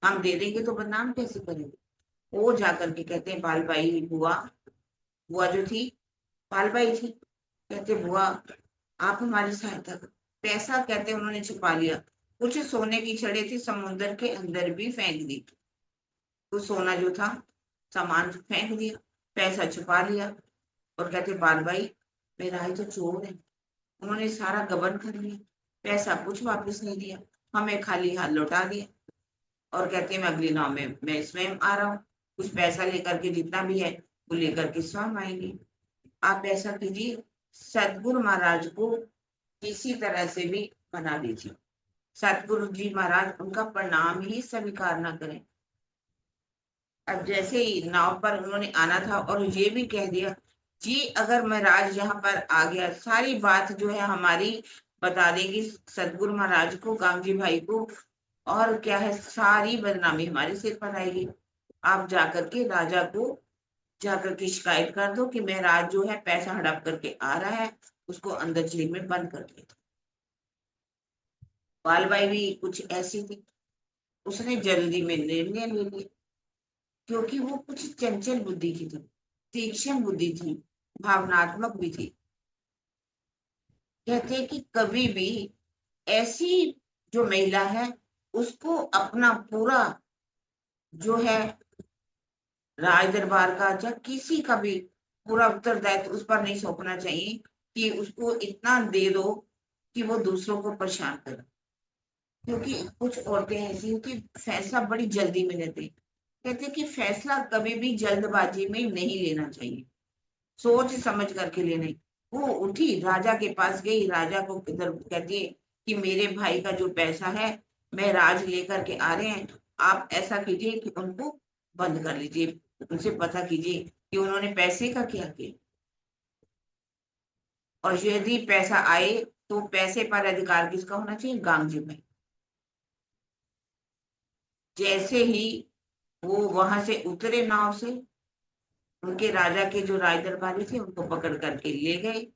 Speaker 1: हम दे देंगे तो बदनाम कैसे करेंगे। वो जाकर के कहते हैं पालबाई बुआ, बुआ जो थी पालबाई थी, कहते बुआ आप हमारी सहायता करो। पैसा कहते उन्होंने छुपा लिया, कुछ सोने की छड़े थी समुद्र के अंदर भी फेंक दी। तो सोना जो था सामान फेंक दिया, पैसा छुपा लिया। और कहते पालबाई मेरा भाई तो चोर है, उन्होंने सारा गबन कर लिया, पैसा कुछ वापस नहीं दिया, हमें खाली हाथ लौटा दिया। और कहते हैं मैं अगली नाव में मैं स्वयं आ रहा हूँ, कुछ पैसा लेकर के जितना भी है वो लेकर के स्वयं आएंगे। आप ऐसा कीजिए, सतगुरु महाराज को किसी तरह से भी बना दीजिए, सतगुरु जी महाराज उनका प्रणाम ही स्वीकार ना करें। अब जैसे ही नाव पर उन्होंने आना था और ये भी कह दिया जी अगर महाराज यहाँ पर आ गया, सारी बात जो है हमारी बता देंगी सतगुरु महाराज को, गांधी भाई को, और क्या है सारी बदनामी हमारे सिर पर आएगी। आप जाकर के राजा को जाकर के शिकायत कर दो कि महाराज जो है पैसा हड़प करके आ रहा है, उसको अंदर जेल में बंद कर दिया। बालबाई भी कुछ ऐसी थी, उसने जल्दी में निर्णय ले लिया, क्योंकि वो कुछ चंचल बुद्धि की थी, तीक्ष्ण बुद्धि थी, भावनात्मक भी थी। कहते हैं कि कभी भी ऐसी जो महिला है उसको अपना पूरा जो है राज दरबार का या किसी का भी पूरा उत्तरदायित्व उस पर नहीं सौंपना चाहिए कि उसको इतना दे दो कि वो दूसरों को परेशान करे। क्योंकि कुछ औरतें ऐसी हैं कि फैसला बड़ी जल्दी में लेते हैं। कहते हैं कि फैसला कभी भी जल्दबाजी में नहीं लेना चाहिए, सोच समझ करके लेने। वो उठी राजा के पास गई, राजा को इधर कहती है कि मेरे भाई का जो पैसा है मैं राज लेकर के आ रहे हैं, आप ऐसा कीजिए कि उनको बंद कर लीजिए, उनसे पता कीजिए कि उन्होंने पैसे का क्या किया, और यदि पैसा आए तो पैसे पर अधिकार किसका होना चाहिए, गांधी भाई। जैसे ही वो वहां से उतरे नाव से, उनके राजा के जो राज दरबारी थे उनको पकड़ करके ले गए,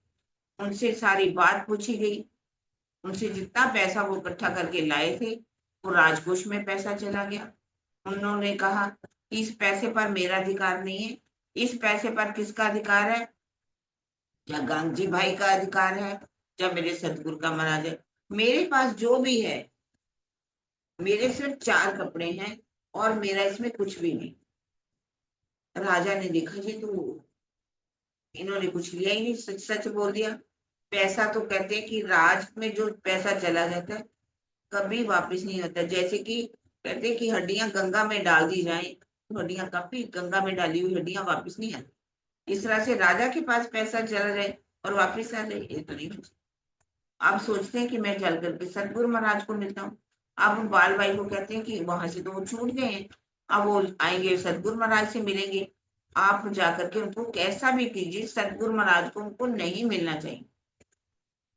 Speaker 1: उनसे सारी बात पूछी गई, उनसे जितना पैसा वो इकट्ठा करके लाए थे वो राजकोष में पैसा चला गया। उन्होंने कहा इस पैसे पर मेरा अधिकार नहीं है, इस पैसे पर किसका अधिकार है, या गांधी भाई का अधिकार है, या मेरे सतगुरु का महाराज है। मेरे पास जो भी है, मेरे सिर्फ 4 कपड़े हैं और मेरा इसमें कुछ भी नहीं। राजा ने देखा जी, तो इन्होंने कुछ लिया ही नहीं, सच सच बोल दिया। पैसा तो कहते हैं कि राज में जो पैसा चला जाता है कभी वापस नहीं होता। जैसे कि कहते हैं कि हड्डियां गंगा में डाल दी जाए, तो हड्डियां काफी, गंगा में डाली हुई हड्डियां वापस नहीं आती। इस तरह से राजा के पास पैसा चला जाए और वापस आ जाए, ये तो नहीं हो सकता। आप सोचते हैं कि मैं चल करके सतगुरु महाराज को मिलता हूँ। आप बाल भाई को कहते हैं कि वहां से तो वो छूट गए हैं, अब वो आएंगे सतगुरु महाराज से मिलेंगे। आप जाकर के उनको कैसा भी कीजिए, सतगुरु महाराज को उनको नहीं मिलना चाहिए।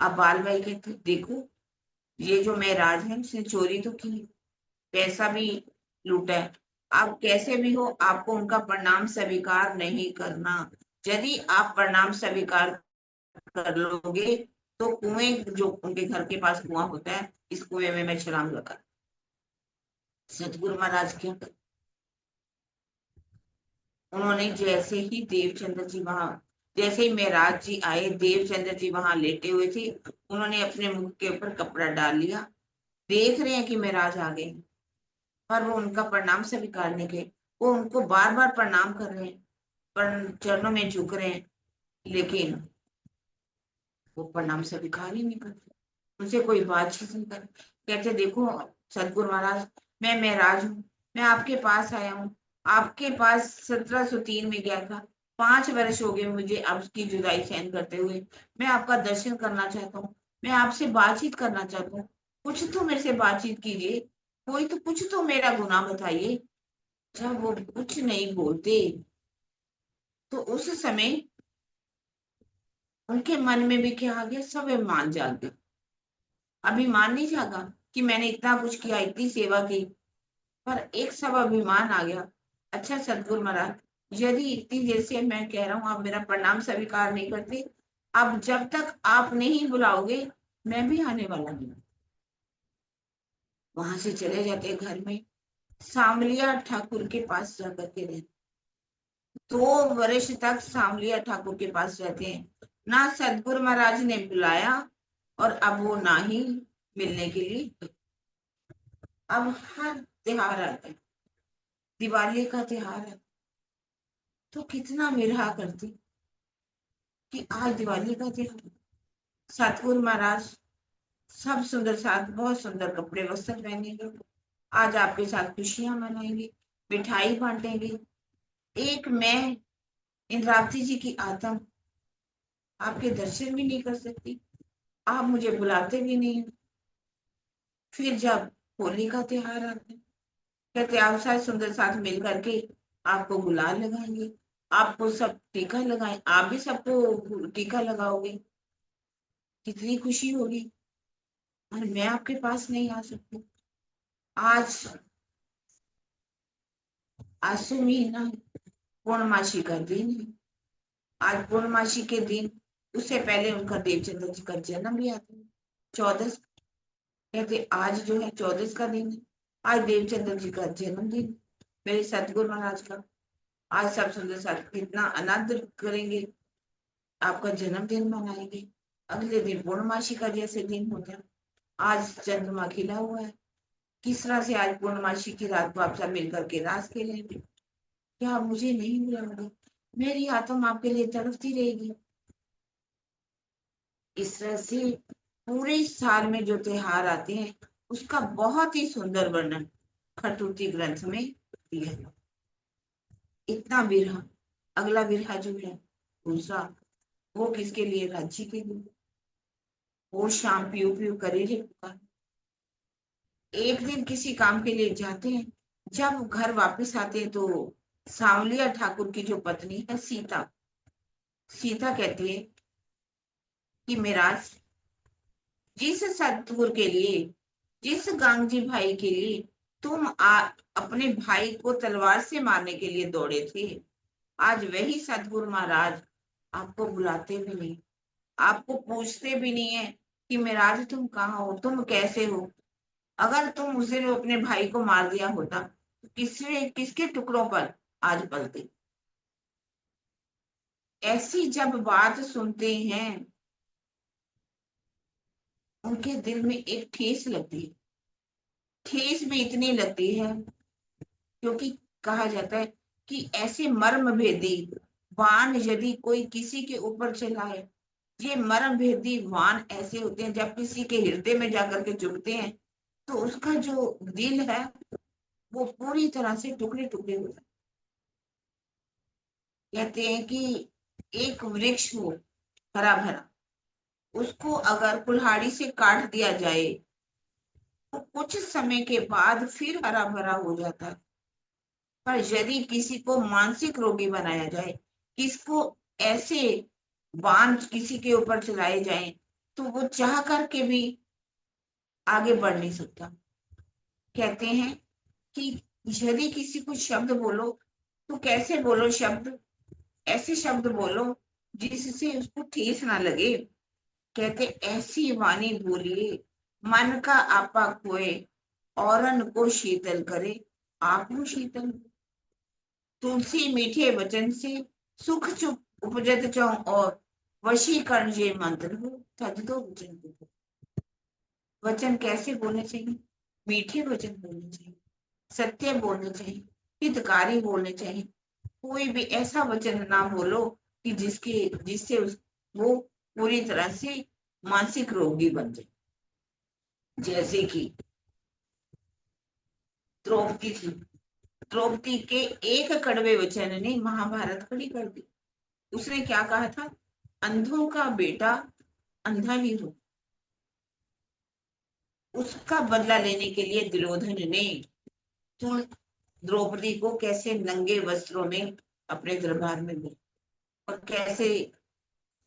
Speaker 1: अब बाल भाई कहते देखो, ये जो मेराज है उसने चोरी तो की, पैसा भी लूटा है। आप कैसे भी हो, आपको उनका प्रणाम स्वीकार नहीं करना। यदि आप प्रणाम स्वीकार कर लोगे तो कुएं, जो उनके घर के पास कुआं होता है, इस कुएं में मैं छलांग लगा। सतगुरु महाराज क्या कर, उन्होंने जैसे ही देवचंद्र जी वहां, जैसे ही मेराज जी आए, देवचंद्र जी वहां लेटे हुए थे, उन्होंने अपने मुख के ऊपर कपड़ा डाल लिया। देख रहे हैं कि मेराज आ गए, पर वो उनका प्रणाम स्वीकार नहीं किए। वो उनको बार बार प्रणाम कर रहे हैं, पर चरणों में झुक रहे हैं, लेकिन वो प्रणाम स्वीकार ही नहीं करते। उनसे कोई बातचीत नहीं कर। कहते देखो सतगुरु महाराज, मैं महराज हूँ, मैं आपके पास आया हूँ। आपके पास 1703 में गया था, 5 वर्ष हो गए मुझे आपकी जुदाई सहन करते हुए। मैं आपका दर्शन करना चाहता हूँ, मैं आपसे बातचीत करना चाहता हूँ। कुछ तो मेरे से बातचीत कीजिए, कोई तो कुछ तो मेरा गुनाह बताइए। जब वो कुछ नहीं बोलते, तो उस समय उनके मन में भी क्या आ गया, सब मान जाग गए। अभिमान नहीं जागा कि मैंने इतना कुछ किया, इतनी सेवा की, पर एक सब अभिमान आ गया। अच्छा सतगुरु महाराज, यदि इतनी देर से मैं कह रहा हूँ आप मेरा प्रणाम स्वीकार नहीं करते, अब जब तक आप नहीं बुलाओगे मैं भी आने वाला नहीं। वहां से चले जाते घर में, सामलिया ठाकुर के पास जाकर के रहते। 2 वर्ष तक सामलिया ठाकुर के पास रहते हैं। ना सतगुरु महाराज ने बुलाया, और अब वो ना ही मिलने के लिए। अब हर त्योहार आता है, दिवाली का त्योहार है, तो कितना विरहा करती कि आज दिवाली का त्योहार, सतगुरु महाराज सब सुंदर साथ, बहुत सुंदर कपड़े वस्त्र पहनेंगे, आज आपके साथ खुशियां मनाएंगे, मिठाई बांटेंगे। एक मैं इंद्रावती जी की आत्मा आपके दर्शन भी नहीं कर सकती, आप मुझे बुलाते भी नहीं। फिर जब होली का त्योहार आता है, कहते आप साथ सुंदर साथ मिल करके आपको गुलाल लगाएंगे, आपको सब टीका लगाए, आप भी सबको टीका लगाओगे, कितनी खुशी होगी। और मैं आपके पास नहीं आ सकती। आज आसू महीना पूर्णमासी का दिन है। आज पूर्णमासी के दिन, उससे पहले उनका देवचंद्र जी का जन्म भी आता है 14। कहते आज जो है 14 का दिन है, आज देवचंद्र जी का जन्मदिन, मेरे सतगुरु महाराज का। आज सब सुंदर साथ कितना आनंद करेंगे, आपका जन्मदिन मनाएंगे। अगले दिन पूर्णमासी का जैसे दिन होता है, आज चंद्रमा खिला हुआ है, किस तरह से आज पूर्णमासी की रात को आप सब मिलकर के रास खेलेंगे। क्या आप मुझे नहीं बुलाओगे, मेरी आत्मा आपके लिए तड़पती रहेगी। इस तरह से पूरे साल में जो त्योहार आते हैं, उसका बहुत ही सुंदर वर्णन खरतूती ग्रंथ में दिया है। इतना विरह, अगला विरह जो है दूसरा, वो किसके लिए, राज्य के लिए। वो शाम पीऊ पीऊ करे रे पुकार। एक दिन किसी काम के लिए जाते हैं, जब घर वापस आते हैं तो सांवलिया ठाकुर की जो पत्नी है सीता, सीता कहती है कि मेराज, जिस सतगुरु के लिए, जिस गांधी भाई के लिए तुम अपने भाई को तलवार से मारने के लिए दौड़े थे, आज वही सतगुरु महाराज आपको बुलाते भी नहीं, आपको पूछते भी नहीं है कि मेराज तुम कहाँ हो, तुम कैसे हो। अगर तुम उस दिन अपने भाई को मार दिया होता, तो किसके टुकड़ों पर आज पलते। ऐसी जब बात सुनते हैं उनके दिल में एक ठेस लगती है। ठेस भी इतनी लगती है क्योंकि कहा जाता है कि ऐसे मर्म भेदी बाण यदि कोई किसी के ऊपर चलाए, ये मर्म भेदी बाण ऐसे होते हैं जब किसी के हृदय में जाकर के चुभते हैं तो उसका जो दिल है वो पूरी तरह से टुकड़े टुकड़े हो जाते हैं। कहते हैं कि एक वृक्ष हो हरा भरा, उसको अगर कुल्हाड़ी से काट दिया जाए तो कुछ समय के बाद फिर हरा भरा हो जाता है। पर यदि किसी को मानसिक रोगी बनाया जाए, किसको ऐसे बांध किसी के ऊपर चलाए जाए तो वो चाह करके भी आगे बढ़ नहीं सकता। कहते हैं कि यदि किसी को शब्द बोलो तो कैसे बोलो शब्द, ऐसे शब्द बोलो जिससे उसको ठेस ना लगे। कहते ऐसी वाणी बोलिए मन का आपा खोए, औरन को शीतल करे आप शीतल। तुलसी मीठे वचन से सुख चुप उपजत चौ, और वशीकरण ये मंत्र हो तज दो वचन को। वचन कैसे बोलने चाहिए? मीठे वचन बोलने चाहिए, सत्य बोलने चाहिए, हितकारी बोलने चाहिए। कोई भी ऐसा वचन ना बोलो कि जिससे वो पूरी तरह से मानसिक रोगी बन जाए। जैसे कि द्रौपदी थी, द्रौपदी के एक कड़वे वचन ने महाभारत खड़ी कर दी। उसने क्या कहा था? अंधों का बेटा अंधा ही हो। उसका बदला लेने के लिए दुर्योधन ने तो द्रौपदी को कैसे नंगे वस्त्रों में अपने दरबार में ले और कैसे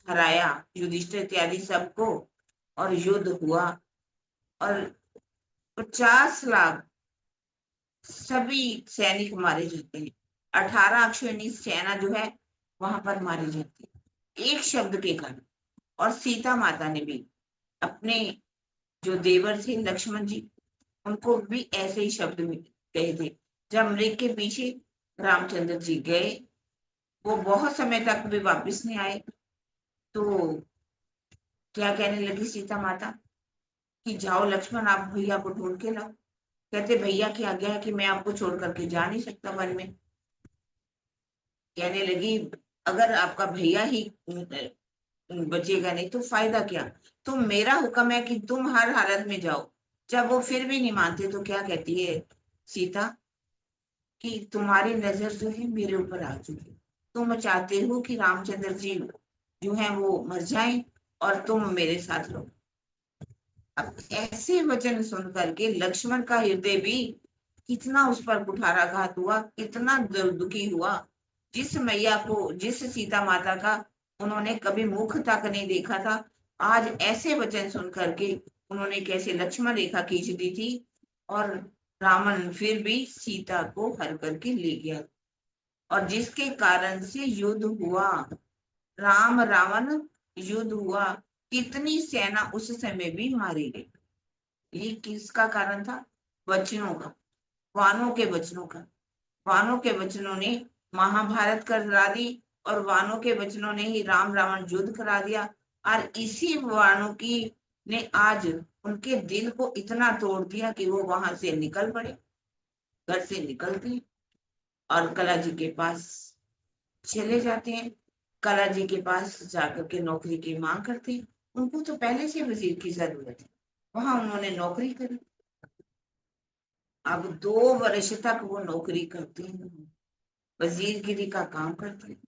Speaker 1: हराया युधिष्ठिर इत्यादि सबको, और युद्ध हुआ और 50 लाख सभी सैनिक मारे जाते हैं। 18 अक्षौहिणी सेना जो है वहां पर मारी जाती है एक शब्द के कारण। और सीता माता ने भी अपने जो देवर थे लक्ष्मण जी, उनको भी ऐसे ही शब्द में कहे थे। जब मृग के पीछे रामचंद्र जी गए, वो बहुत समय तक भी वापस नहीं आए, तो क्या कहने लगी सीता माता कि जाओ लक्ष्मण आप भैया को ढूंढ के लाओ। कहते भैया की आज्ञा है कि मैं आपको छोड़ करके जा नहीं सकता वन में। कहने लगी अगर आपका भैया ही बचेगा नहीं तो फायदा क्या? तुम मेरा हुक्म है कि तुम हर हालत में जाओ। जब वो फिर भी नहीं मानते तो क्या कहती है सीता कि तुम्हारी नजर जो है मेरे ऊपर आ चुकी, तुम चाहते हो कि रामचंद्र जी जो है वो मर जाएं और तुम मेरे साथ रहो। अब ऐसे वचन सुन करके लक्ष्मण का हृदय भी कितना उस पर कुठाराघात हुआ, कितना दुखी हुआ। जिस मैया को, जिस सीता माता का उन्होंने कभी मुख तक नहीं देखा था, आज ऐसे वचन सुन करके उन्होंने कैसे लक्ष्मण रेखा खींच दी थी और रावण फिर भी सीता को हर करके ले गया। और जिसके कारण से युद्ध हुआ, राम रावण युद्ध हुआ, कितनी सेना उस समय भी मारी गई। ये किसका कारण था? वचनों का, वानों के वचनों का। वानों के वचनों ने महाभारत करा दी और वानों के वचनों ने ही राम रावण युद्ध करा दिया। और इसी वानों की ने आज उनके दिल को इतना तोड़ दिया कि वो वहां से निकल पड़े, घर से निकलते और कला जी के पास चले जाते हैं। कला जी के पास जाकर के नौकरी की मांग करते हैं। उनको तो पहले से वजीर की जरूरत है, वहां उन्होंने नौकरी करी। अब 2 वर्ष तक वो नौकरी करते हैं, वजीरगिरी का काम करते हैं।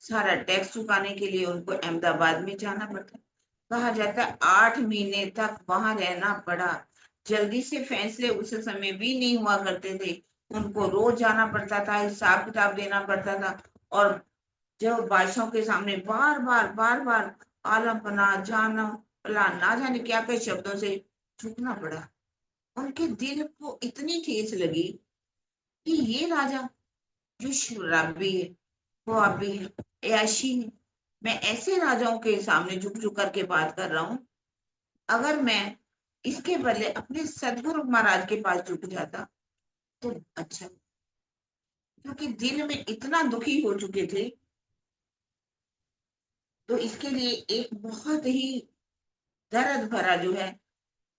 Speaker 1: सारा टैक्स चुकाने के लिए उनको अहमदाबाद में जाना पड़ता है। कहा जाता है 8 महीने तक वहां रहना पड़ा। जल्दी से फैसले उस समय भी नहीं हुआ करते थे, उनको रोज जाना पड़ता था, हिसाब किताब देना पड़ता था। और जो बादशाहों के सामने बार बार आलम बना जाना भला ना जाने क्या क्या शब्दों से झुकना पड़ा। उनके दिल को इतनी ठेस लगी कि ये राजा जो शराबी है, खुआबी है, ऐशी है, मैं ऐसे राजाओं के सामने झुक झुक करके बात कर रहा हूं। अगर मैं इसके बदले अपने सदगुरु महाराज के पास झुक जाता तो अच्छा। क्योंकि दिल में इतना दुखी हो चुके थे तो इसके लिए एक बहुत ही दर्द भरा जो है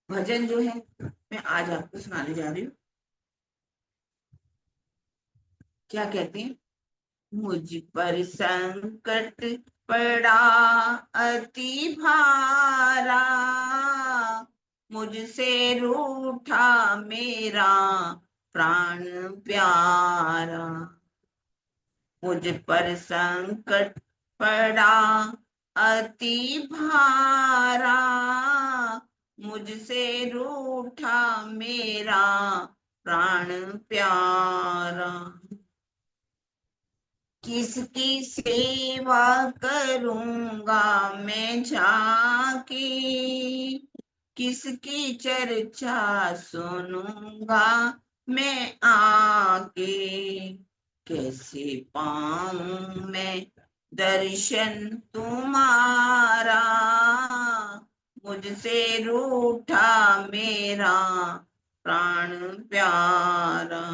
Speaker 1: भजन जो है मैं आज आपको सुनाने जा रही हूँ। क्या कहते हैं? मुझ पर संकट पड़ा अति भारा, मुझसे रूठा मेरा प्राण प्यारा। मुझ पर संकट पड़ा अति भारा, मुझसे रूठा मेरा प्राण प्यारा। किसकी सेवा करूंगा मैं जाके, किसकी चर्चा सुनूंगा मैं आके। कैसे पाऊं मैं दर्शन तुम्हारा, मुझसे रूठा मेरा प्राण प्यारा।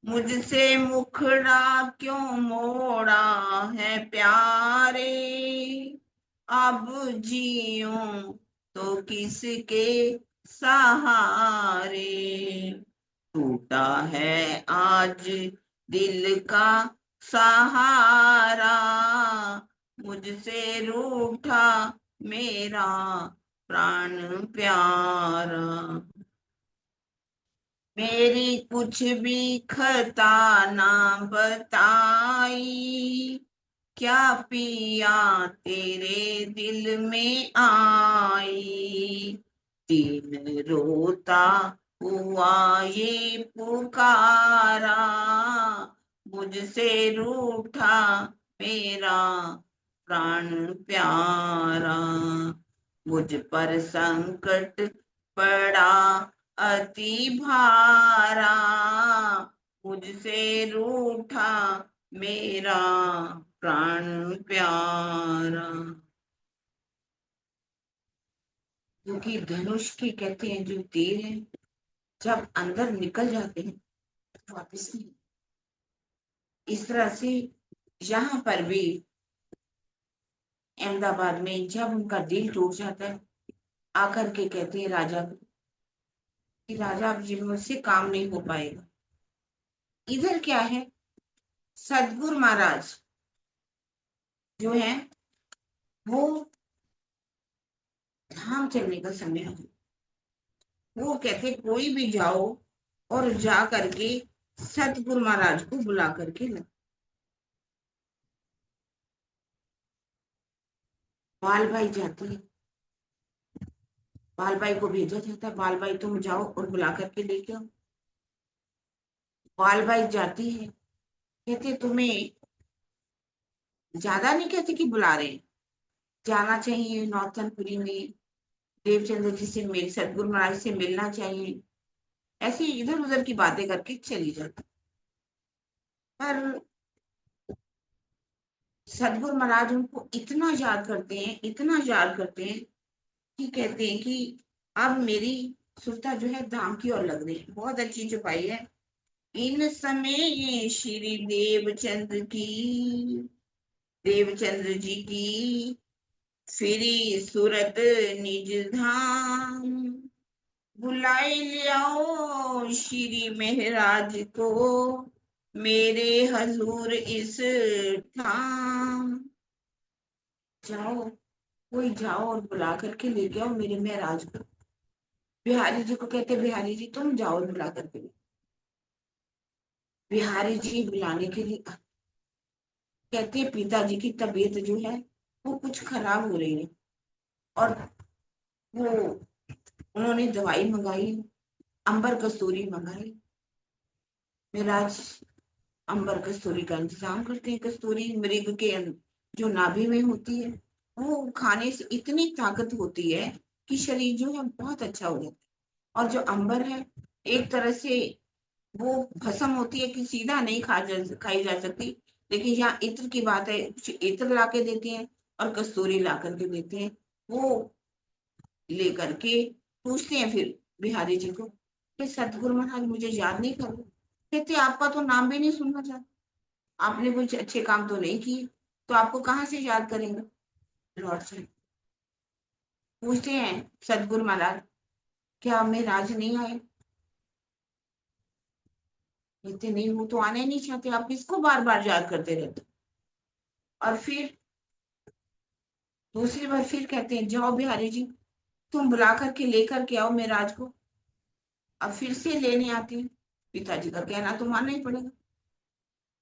Speaker 1: मुझसे मुखड़ा क्यों मोड़ा है प्यारे, अब जीऊं तो किसके सहारे। टूटा है आज दिल का सहारा, मुझसे रूठा मेरा प्राण प्यारा। मेरी कुछ भी खता ना बताई, क्या पिया तेरे दिल में आई। दिन रोता हुआ ये पुकारा, मुझसे रूठा मेरा प्राण प्यारा। मुझ पर संकट पड़ा अति भारा, मुझसे रूठा मेरा प्राण प्यारा। क्योंकि धनुष के कहते हैं जो तीर है, जब अंदर निकल जाते हैं तो वापिस नहीं। इस तरह से यहाँ पर भी अहमदाबाद में जब उनका दिल टूट जाता है, आकर के कहते हैं राजा को कि राजा अब जी मुझसे काम नहीं हो पाएगा। इधर क्या है, सदगुरु महाराज जो है वो धाम चलने का समय है। वो कहते कोई भी जाओ और जा करके सतगुरु महाराज को बुला करके ला। बाल भाई जाती है, बाल भाई को भेजा जाता है, बाल भाई तुम जाओ और बुला करके लेके आओ। बाल भाई जाती है, कहते तुम्हें ज्यादा नहीं कहते कि बुला रहे हैं, जाना चाहिए नौतनपुरी में देवचंद्र जी से मिल सतगुरु महाराज से मिलना चाहिए। ऐसे इधर उधर की बातें करके चली जाती। पर सतगुरु महाराज उनको इतना याद करते हैं, इतना याद करते हैं कि कहते हैं कि अब मेरी सुरता जो है धाम की ओर लग रही है। बहुत अच्छी छुपाई है। इन समय श्री देवचंद्र जी की फिरी सूरत निज धाम, बुलाए लियाओ श्री महराज को मेरे हजूर इस ठाम। जाओ, कोई जाओ और बुला करके लेके आओ मेरे महराज को। बिहारी जी को कहते बिहारी जी तुम जाओ बुला करके। बिहारी जी बुलाने के लिए कहते पिताजी की तबीयत जो है वो कुछ खराब हो रही है, और वो उन्होंने दवाई मंगाई, अंबर कस्तूरी मंगाई। महाराज अंबर कस्तूरी का इंतजाम करते हैं। कस्तूरी मृग के जो नाभि में होती है, वो खाने से इतनी ताकत होती है कि शरीर जो है बहुत अच्छा हो जाता है। और जो अंबर है एक तरह से वो भस्म होती है कि सीधा नहीं खाई जा सकती। लेकिन यहाँ इत्र की बात है, कुछ इत्र ला के देते हैं और कस्तूरी ला करके देते हैं। वो लेकर के पूछते हैं फिर बिहारी जी को कि सतगुरु महाराज मुझे याद नहीं कर रहे। कहते आपका तो नाम भी नहीं सुनना चाहते, आपने कुछ अच्छे काम तो नहीं किए, तो आपको कहाँ से याद करेंगे। लौट से पूछते हैं सदगुरु महाराज, क्या मेरे आज नहीं आए? कहते नहीं, वो तो आने नहीं चाहते, आप इसको बार बार याद करते रहते। और फिर दूसरी बार फिर कहते हैं, जाओ बिहारी जी, तुम बुला करके लेकर के आओ मेरे राज को। अब फिर से लेने आते हैं। पिताजी का कहना तो मानना ही पड़ेगा,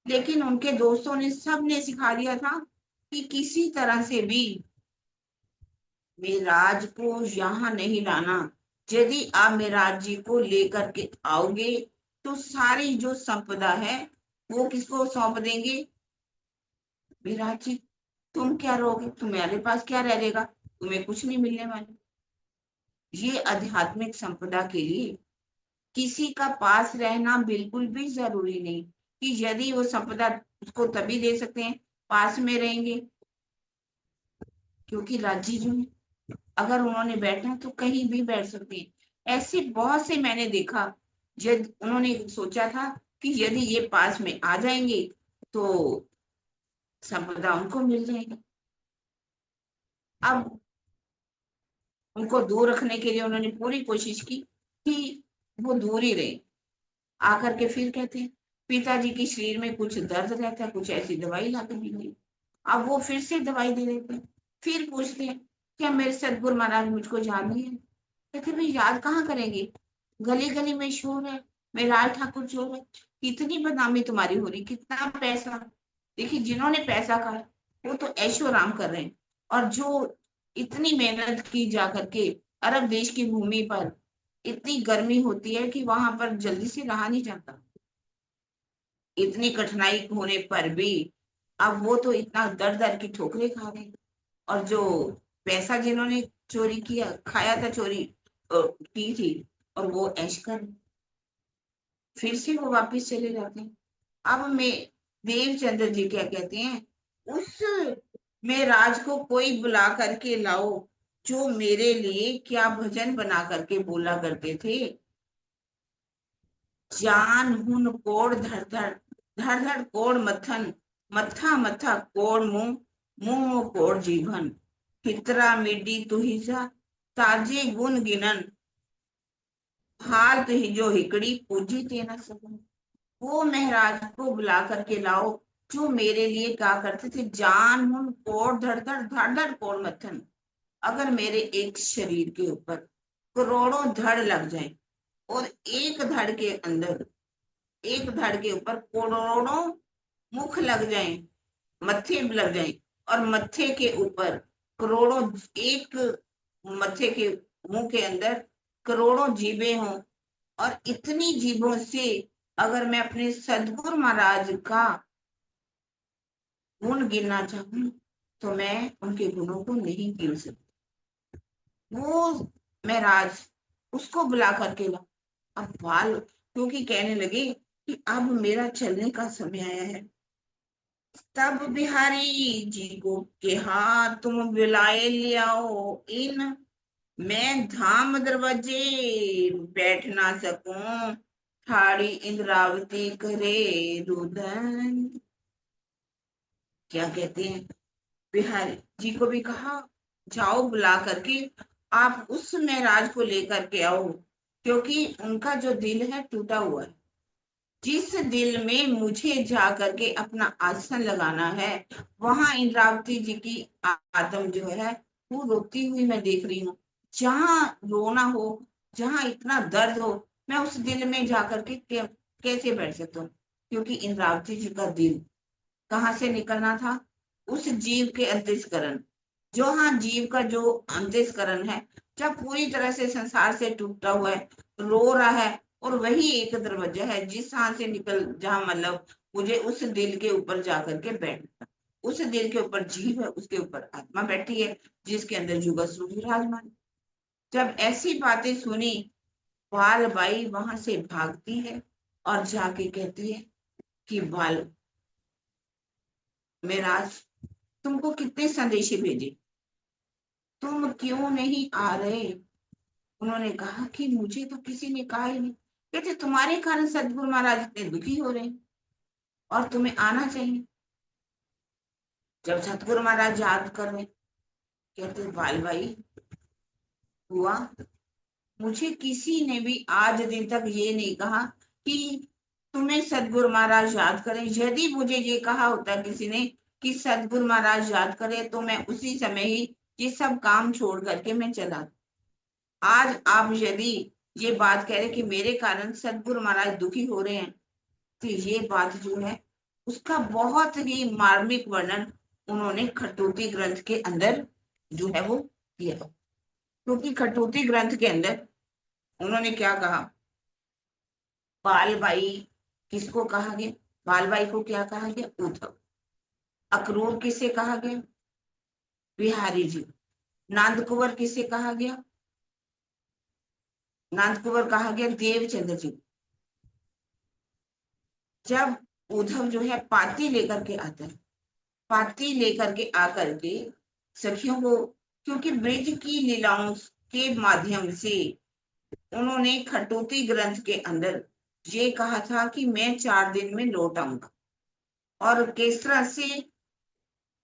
Speaker 1: लेकिन उनके दोस्तों ने सब ने सिखा दिया था कि किसी तरह से भी मेराज को यहाँ नहीं लाना। यदि आप मेराज जी को लेकर के आओगे तो सारी जो संपदा है वो किसको सौंप देंगे? मेराज जी, तुम क्या रहोगे? तुम्हारे पास क्या रहेगा? तुम्हें कुछ नहीं मिलने वाला। ये आध्यात्मिक संपदा के लिए किसी का पास रहना बिल्कुल भी जरूरी नहीं, कि यदि वो संपदा उसको तभी दे सकते हैं पास में रहेंगे, क्योंकि राज्य जो है, अगर उन्होंने बैठना है तो कहीं भी बैठ सकते हैं। ऐसे बहुत से मैंने देखा, जब उन्होंने सोचा था कि यदि ये पास में आ जाएंगे तो संपदा उनको मिल जाएगी। अब उनको दूर रखने के लिए उन्होंने पूरी कोशिश की कि वो दूर ही रहे। आकर के फिर कहते हैं, पिताजी के शरीर में कुछ दर्द रहता है, कुछ ऐसी दवाई ला कर दी गई। अब वो फिर से दवाई दे देते हैं। फिर पूछते हैं, क्या मेरे सदगुरु महाराज मुझको याद नहीं है? कहते भाई, याद कहाँ करेंगे, गली गली में शोर है, मेराज ठाकुर चोर है, कितनी बदनामी तुम्हारी हो रही, कितना पैसा। देखिए, जिन्होंने पैसा खाया वो तो ऐशो आराम कर रहे हैं, और जो इतनी मेहनत की जा करके अरब देश की भूमि पर, इतनी गर्मी होती है कि वहां पर जल्दी से रहा नहीं जाता, इतनी कठिनाई होने पर भी अब वो तो इतना दर दर की ठोकरें खा रहे हैं। और जो पैसा जिन्होंने चोरी किया, खाया था, चोरी की थी, और वो ऐश कर, फिर से वो वापस चले जाते हैं। अब मैं देवचंद्र जी क्या कहते हैं, उस में राज को कोई बुला करके लाओ जो मेरे लिए क्या भजन बना करके बोला करते थे, जान हुन कोड़ धड़ धड़, धड़ धड़ कोड़ मथन, मथा मथा कोड़ मुंह, मुंह कोड़ जीवन, हितरा मिड्डी तुहिजा, ताजे गुण गिनन, हाल तुहिजो हिकड़ी पूजी तेना सकूं। वो महाराज को बुला करके लाओ जो मेरे लिए क्या करते थे, जान मुन कोड़ धड़ धड़ धड़ धड़ कोड़ मथन। अगर मेरे एक शरीर के ऊपर करोड़ों धड़ लग जाए, और एक धड़ के अंदर, एक धड़ के ऊपर करोड़ों मुख लग जाए, मत्थे लग जाए, और मत्थे के ऊपर करोड़ों, एक मत्थे के मुंह के अंदर करोड़ों जीभें हों, और इतनी जीभों से अगर मैं अपने सदगुरु महाराज का गुण गिनना चाहूं तो मैं उनके गुणों को नहीं गिन सकती। वो महराज उसको बुला करके ला। अब बाल क्योंकि कहने लगे कि अब मेरा चलने का समय आया है। तब बिहारी जी को के हाथ तुम बुलाए ले आओ इन, मैं धाम दरवाजे बैठ ना सकूं, ठाड़ी इंद्रावती करे रुदन। क्या कहते हैं, बिहारी जी को भी कहा, जाओ बुला करके आप उस महराज को लेकर के आओ, क्योंकि उनका जो दिल है टूटा हुआ है। जिस दिल में मुझे जा करके अपना आसन लगाना है, वहां इंद्रावती जी की आत्म जो है वो रोती हुई मैं देख रही हूँ। जहां रोना हो, जहां इतना दर्द हो, मैं उस दिल में जा करके कैसे बैठ सकता हूँ? क्योंकि इंद्रावती जी का दिल कहाँ से निकलना था? उस जीव के अंतस्करण, जो हाँ जीव का जो अंतस्करण है, जब पूरी तरह से संसार से टूटा हुआ है, रो रहा है, और वही एक दरवाजा है जिस हाथ से निकल, जहां मतलब मुझे उस दिल के ऊपर जाकर के बैठना। उस दिल के ऊपर जीव है, उसके ऊपर आत्मा बैठी है, जिसके अंदर जुगत स्वरूप विराजमान। जब ऐसी बातें सुनी, बाल बाई वहां से भागती है और जाके कहती है कि बाल मेराज, तुमको कितने संदेशे भेजे, तुम क्यों नहीं आ रहे? उन्होंने कहा कि मुझे तो किसी ने कहा ही नहीं। कहते तुम्हारे कारण सदगुरु महाराज इतने दुखी हो रहे हैं, और तुम्हें आना चाहिए। जब सतगुरु महाराज याद कर रहे, कहते बाल भाई हुआ, मुझे किसी ने भी आज दिन तक ये नहीं कहा कि तुम्हें सदगुरु महाराज याद करें। यदि मुझे ये कहा होता किसी ने कि सदगुरु महाराज याद करें, तो मैं उसी समय ही ये सब काम छोड़ करके मैं चला। आज आप यदि ये बात कह रहे कि मेरे कारण सदगुरु महाराज दुखी हो रहे हैं, तो ये बात जो है उसका बहुत ही मार्मिक वर्णन उन्होंने खटोती ग्रंथ के अंदर जो है वो किया। क्योंकि खटोती ग्रंथ के अंदर उन्होंने क्या कहा, बालबाई किसको कहा गया, बालबाई को क्या कहा गया, उद्धव। अक्रूर किसे कहा गया, बिहारी जी। नंद कुंवर किसे कहा गया, नंद कुंवर कहा गया देवचंद्र जी। जब उद्धव जो है पाती लेकर के आता है, पाती लेकर के आकर के सखियों को, क्योंकि ब्रिज की लीलाओं के माध्यम से उन्होंने खटोती ग्रंथ के अंदर ये कहा था कि मैं 4 दिन में लौट आऊंगा, और किस तरह से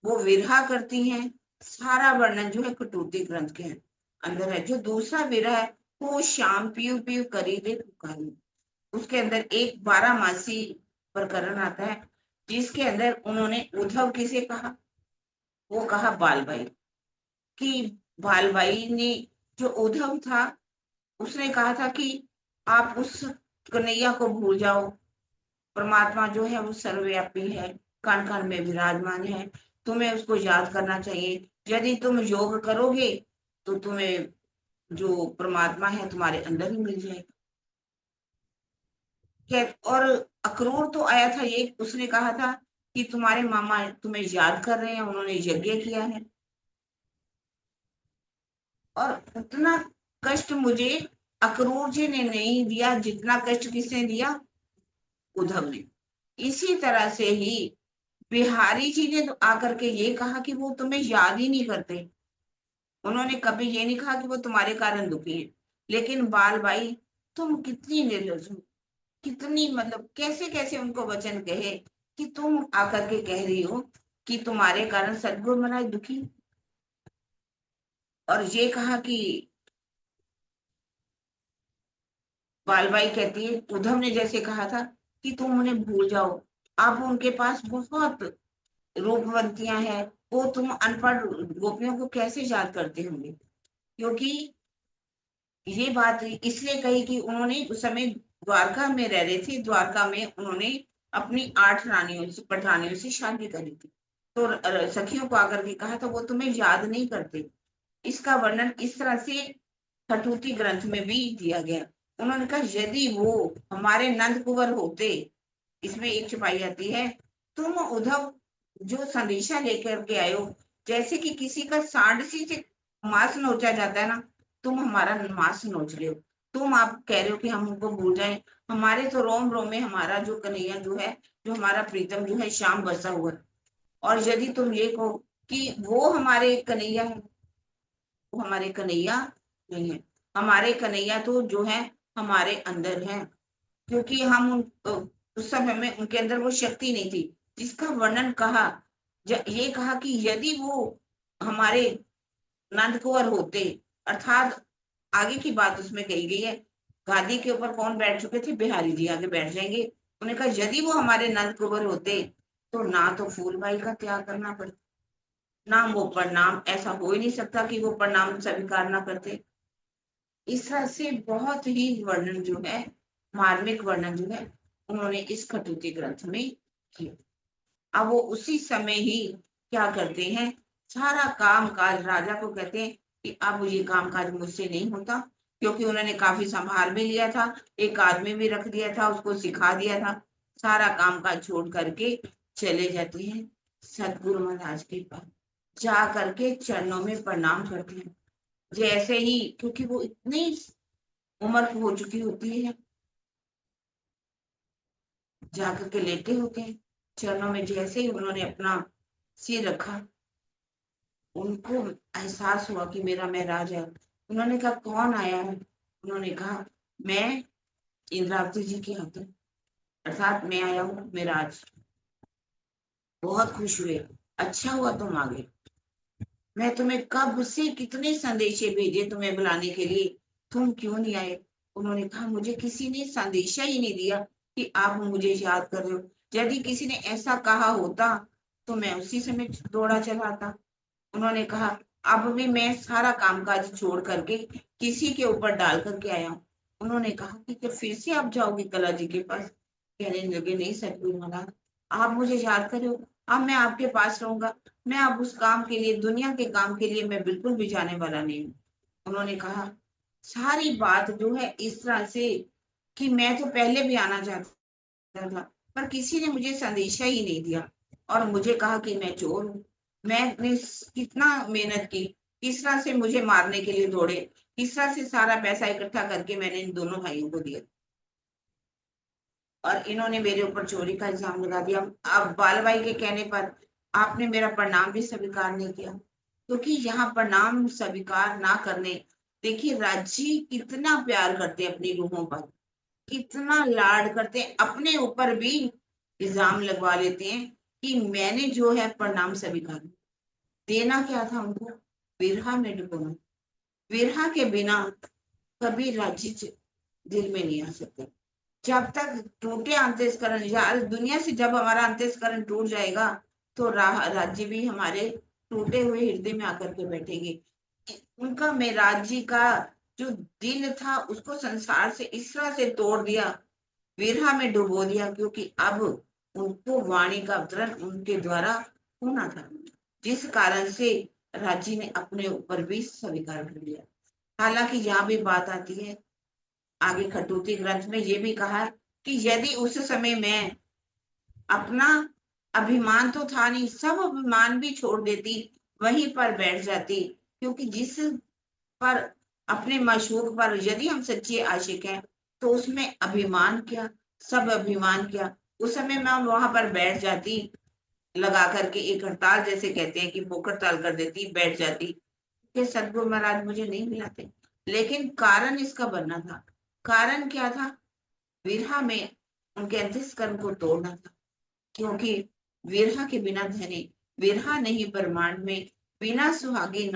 Speaker 1: वो विरहा करती हैं, सारा वर्णन जो है खटोती ग्रंथ के अंदर है। जो दूसरा विरह है वो श्याम पीयू पीयू करी रे पुकारी, उसके अंदर एक 12 मासी प्रकरण आता है, जिसके अंदर उन्होंने उद्धव किसे कहा, वो कहा बालबाई। कि बालबाई ने, जो उद्धव था उसने कहा था कि आप उस कन्हैया को भूल जाओ, परमात्मा जो है वो सर्वव्यापी है, कण कण में विराजमान है, तुम्हें उसको याद करना चाहिए। यदि तुम योग करोगे तो तुम्हें जो परमात्मा है तुम्हारे अंदर ही मिल जाएगा। और अक्रूर तो आया था, ये उसने कहा था कि तुम्हारे मामा तुम्हें याद कर रहे हैं, उन्होंने यज्ञ किया है। और उतना कष्ट मुझे अक्रूर जी ने नहीं दिया जितना कष्ट किसने दिया, उद्धव ने। इसी तरह से ही बिहारी जी ने तो आकर के ये कहा कि वो तुम्हें याद ही नहीं करते। उन्होंने कभी ये नहीं कहा कि वो तुम्हारे कारण दुखी है। लेकिन बाल भाई, तुम कितनी निर्लज हो, कितनी मतलब कैसे कैसे उनको वचन कहे कि तुम आकर के कह रही हो कि तुम्हारे कारण सदगुरु महाराज दुखी। और ये कहा कि बालबाई कहती है, उद्धव ने जैसे कहा था कि तुम उन्हें भूल जाओ, अब उनके पास बहुत रूपवंतियां हैं, वो तुम अनपढ़ गोपियों को कैसे याद करते होंगे। क्योंकि ये बात इसलिए कही कि उन्होंने उस समय द्वारका में रह रहे थे, द्वारका में उन्होंने अपनी 8 रानियों से, पठानियों से शादी करी थी। तो सखियों को आकर के कहा था वो तुम्हें याद नहीं करते। इसका वर्णन इस तरह से खटूती ग्रंथ में भी दिया गया। उन्होंने कहा यदि वो हमारे नंद कुंवर होते, इसमें एक छुपाई आती है, तुम उद्धव जो संदेशा लेकर के आयो, जैसे कि किसी का सांड से मांस नोचा जाता है ना, तुम हमारा मांस नोच रहे हो। तुम आप कह रहे हो कि हम उनको भूल जाएं, हमारे तो रोम रोम में हमारा जो कन्हैया जो है, जो हमारा प्रीतम जो है श्याम बसा हुआ है। और यदि तुम ये कहो कि वो हमारे कन्हैया है, वो हमारे कन्हैया नहीं है। हमारे कन्हैया तो जो है हमारे अंदर है, क्योंकि हम उस समय में उनके अंदर वो शक्ति नहीं थी जिसका वर्णन कहा। ये कहा कि यदि वो हमारे नंद कुंवर होते, अर्थात आगे की बात उसमें कही गई है, गादी के ऊपर कौन बैठ चुके थे, बिहारी जी आगे बैठ जाएंगे। उन्होंने कहा यदि वो हमारे नंद कुंवर होते तो ना तो फूलबाई का त्याग करना पड़ता, ना वो प्रणाम, ऐसा हो ही नहीं सकता कि वो प्रणाम स्वीकार ना करते। इस तरह से बहुत ही वर्णन जो है, मार्मिक वर्णन जो है उन्होंने इस खटूती ग्रंथ में किया। अब वो उसी समय ही क्या करते हैं, सारा काम काज राजा को कहते हैं कि अब ये काम काज मुझसे नहीं होता, क्योंकि उन्होंने काफी संभाल भी लिया था, एक आदमी भी रख दिया था, उसको सिखा दिया था। सारा काम काज छोड़ करके चले जाते हैं सतगुरु महाराज के पास, जा करके चरणों में प्रणाम करते हैं। जैसे ही, क्योंकि वो इतनी उम्र हो चुकी होती है, जाकर के लेटे होते हैं चरणों में। जैसे ही उन्होंने अपना सिर रखा, उनको एहसास हुआ कि मेरा महराज है। उन्होंने कहा कौन आया है, उन्होंने कहा मैं इंद्रावती जी की हाथों, अर्थात मैं आया हूँ महराज। बहुत खुश हुए, अच्छा हुआ तुम आ गए। मैं तुम्हें कब से कितने संदेशे भेजे तुम्हें बुलाने के लिए, तुम क्यों नहीं आए? उन्होंने कहा, मुझे किसी ने संदेशा ही नहीं दिया कि आप मुझे याद कर रहे हो। यदि किसी ने ऐसा कहा होता तो मैं उसी समय दौड़ा चला आता। उन्होंने कहा, अब भी मैं सारा कामकाज छोड़ करके किसी के ऊपर डाल करके आया हूँ। उन्होंने कहा कि क्या फिर से आप जाओगे कला जी के पास? कहने लगे, नहीं सतगुरु महाराज, आप मुझे याद करे हो, अब मैं आपके पास रहूंगा। मैं अब उस काम के लिए, दुनिया के काम के लिए मैं बिल्कुल भी जाने वाला नहीं हूँ। उन्होंने कहा, सारी बात जो है इस तरह से कि मैं तो पहले भी आना चाहता था, पर किसी ने मुझे संदेशा ही नहीं दिया और मुझे कहा कि मैं चोर हूँ। मैंने कितना मेहनत की, किस तरह से मुझे मारने के लिए दौड़े, किस तरह से सारा पैसा इकट्ठा करके मैंने इन दोनों भाइयों को दिया और इन्होंने मेरे ऊपर चोरी का इल्जाम लगा दिया। अब बाल भाई के कहने पर आपने मेरा प्रणाम भी स्वीकार नहीं किया, क्योंकि यहाँ प्रणाम स्वीकार ना करने, देखिए राजी कितना प्यार करते हैं अपनी रूहों पर, कितना लाड करते हैं, अपने ऊपर भी इल्जाम लगवा लेते हैं कि मैंने जो है प्रणाम स्वीकार, देना क्या था उनको, विरहा में डुबोना। विरहा के बिना कभी राज्य दिल में नहीं आ सकते। जब तक टूटे अंतस्करण, यार दुनिया से जब हमारा अंतस्करण टूट जाएगा तो राज्य भी हमारे टूटे हुए हृदय में आकर के बैठेंगे। उनका मेराज जी का जो दिल था उसको संसार से इस तरह से तोड़ दिया, विरहा में डुबो दिया, क्योंकि अब उनको वाणी का अवतरण उनके द्वारा होना था, जिस कारण से राजी ने अपने ऊपर भी स्वीकार कर लिया। हालांकि यहाँ भी बात आती है, आगे खटूती ग्रंथ में ये भी कहा है कि यदि उस समय मैं अपना, अभिमान तो था नहीं, सब अभिमान भी छोड़ देती, वहीं पर बैठ जाती, क्योंकि जिस पर, अपने माशूक पर यदि हम सच्चे आशिक हैं तो उसमें अभिमान क्या, सब अभिमान क्या, उस समय मैं वहां पर बैठ जाती, लगा करके एक हड़ताल, जैसे कहते हैं कि भूख हड़ताल कर देती, बैठ जाती कि सदगुरु महाराज मुझे नहीं मिलाते। लेकिन कारण इसका बनना था। कारण क्या था? विरहा में उनके अंतस्करण को तोड़ना था, क्योंकि विरहा के बिना धने, विरहा नहीं ब्रह्मांड में, बिना सुहागी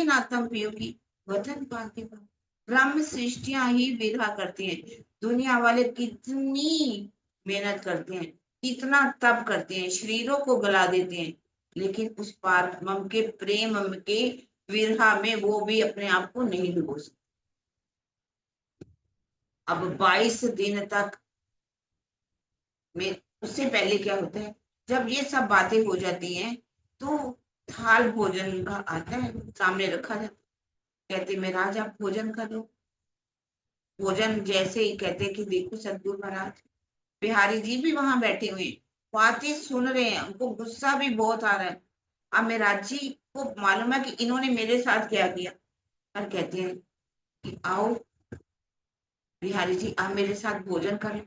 Speaker 1: नाथ तम पियो की वतन पाके पाओ। ब्रह्म सृष्टियां ही विरहा करती हैं। दुनिया वाले कितनी मेहनत करते हैं, कितना तप करते हैं, शरीरों को गला देते हैं, लेकिन उस पारब्रह्म के प्रेम के विरहा में वो भी अपने आप को नहीं डुबो सकते। अब 22 दिन तक में, उससे पहले क्या होता है, जब ये सब बातें हो जाती हैं तो थाल भोजन का आता है, सामने रखा जाता है। कहते महाराज आप भोजन कर लो। भोजन जैसे ही कहते कि देखो सदगुरु महाराज, बिहारी जी भी वहां बैठे हुए हैं, बातें सुन रहे हैं, उनको गुस्सा भी बहुत आ रहा है। अब महाराज जी को मालूम है कि इन्होंने मेरे साथ क्या किया, और कहते हैं कि आओ बिहारी जी आप मेरे साथ भोजन करें।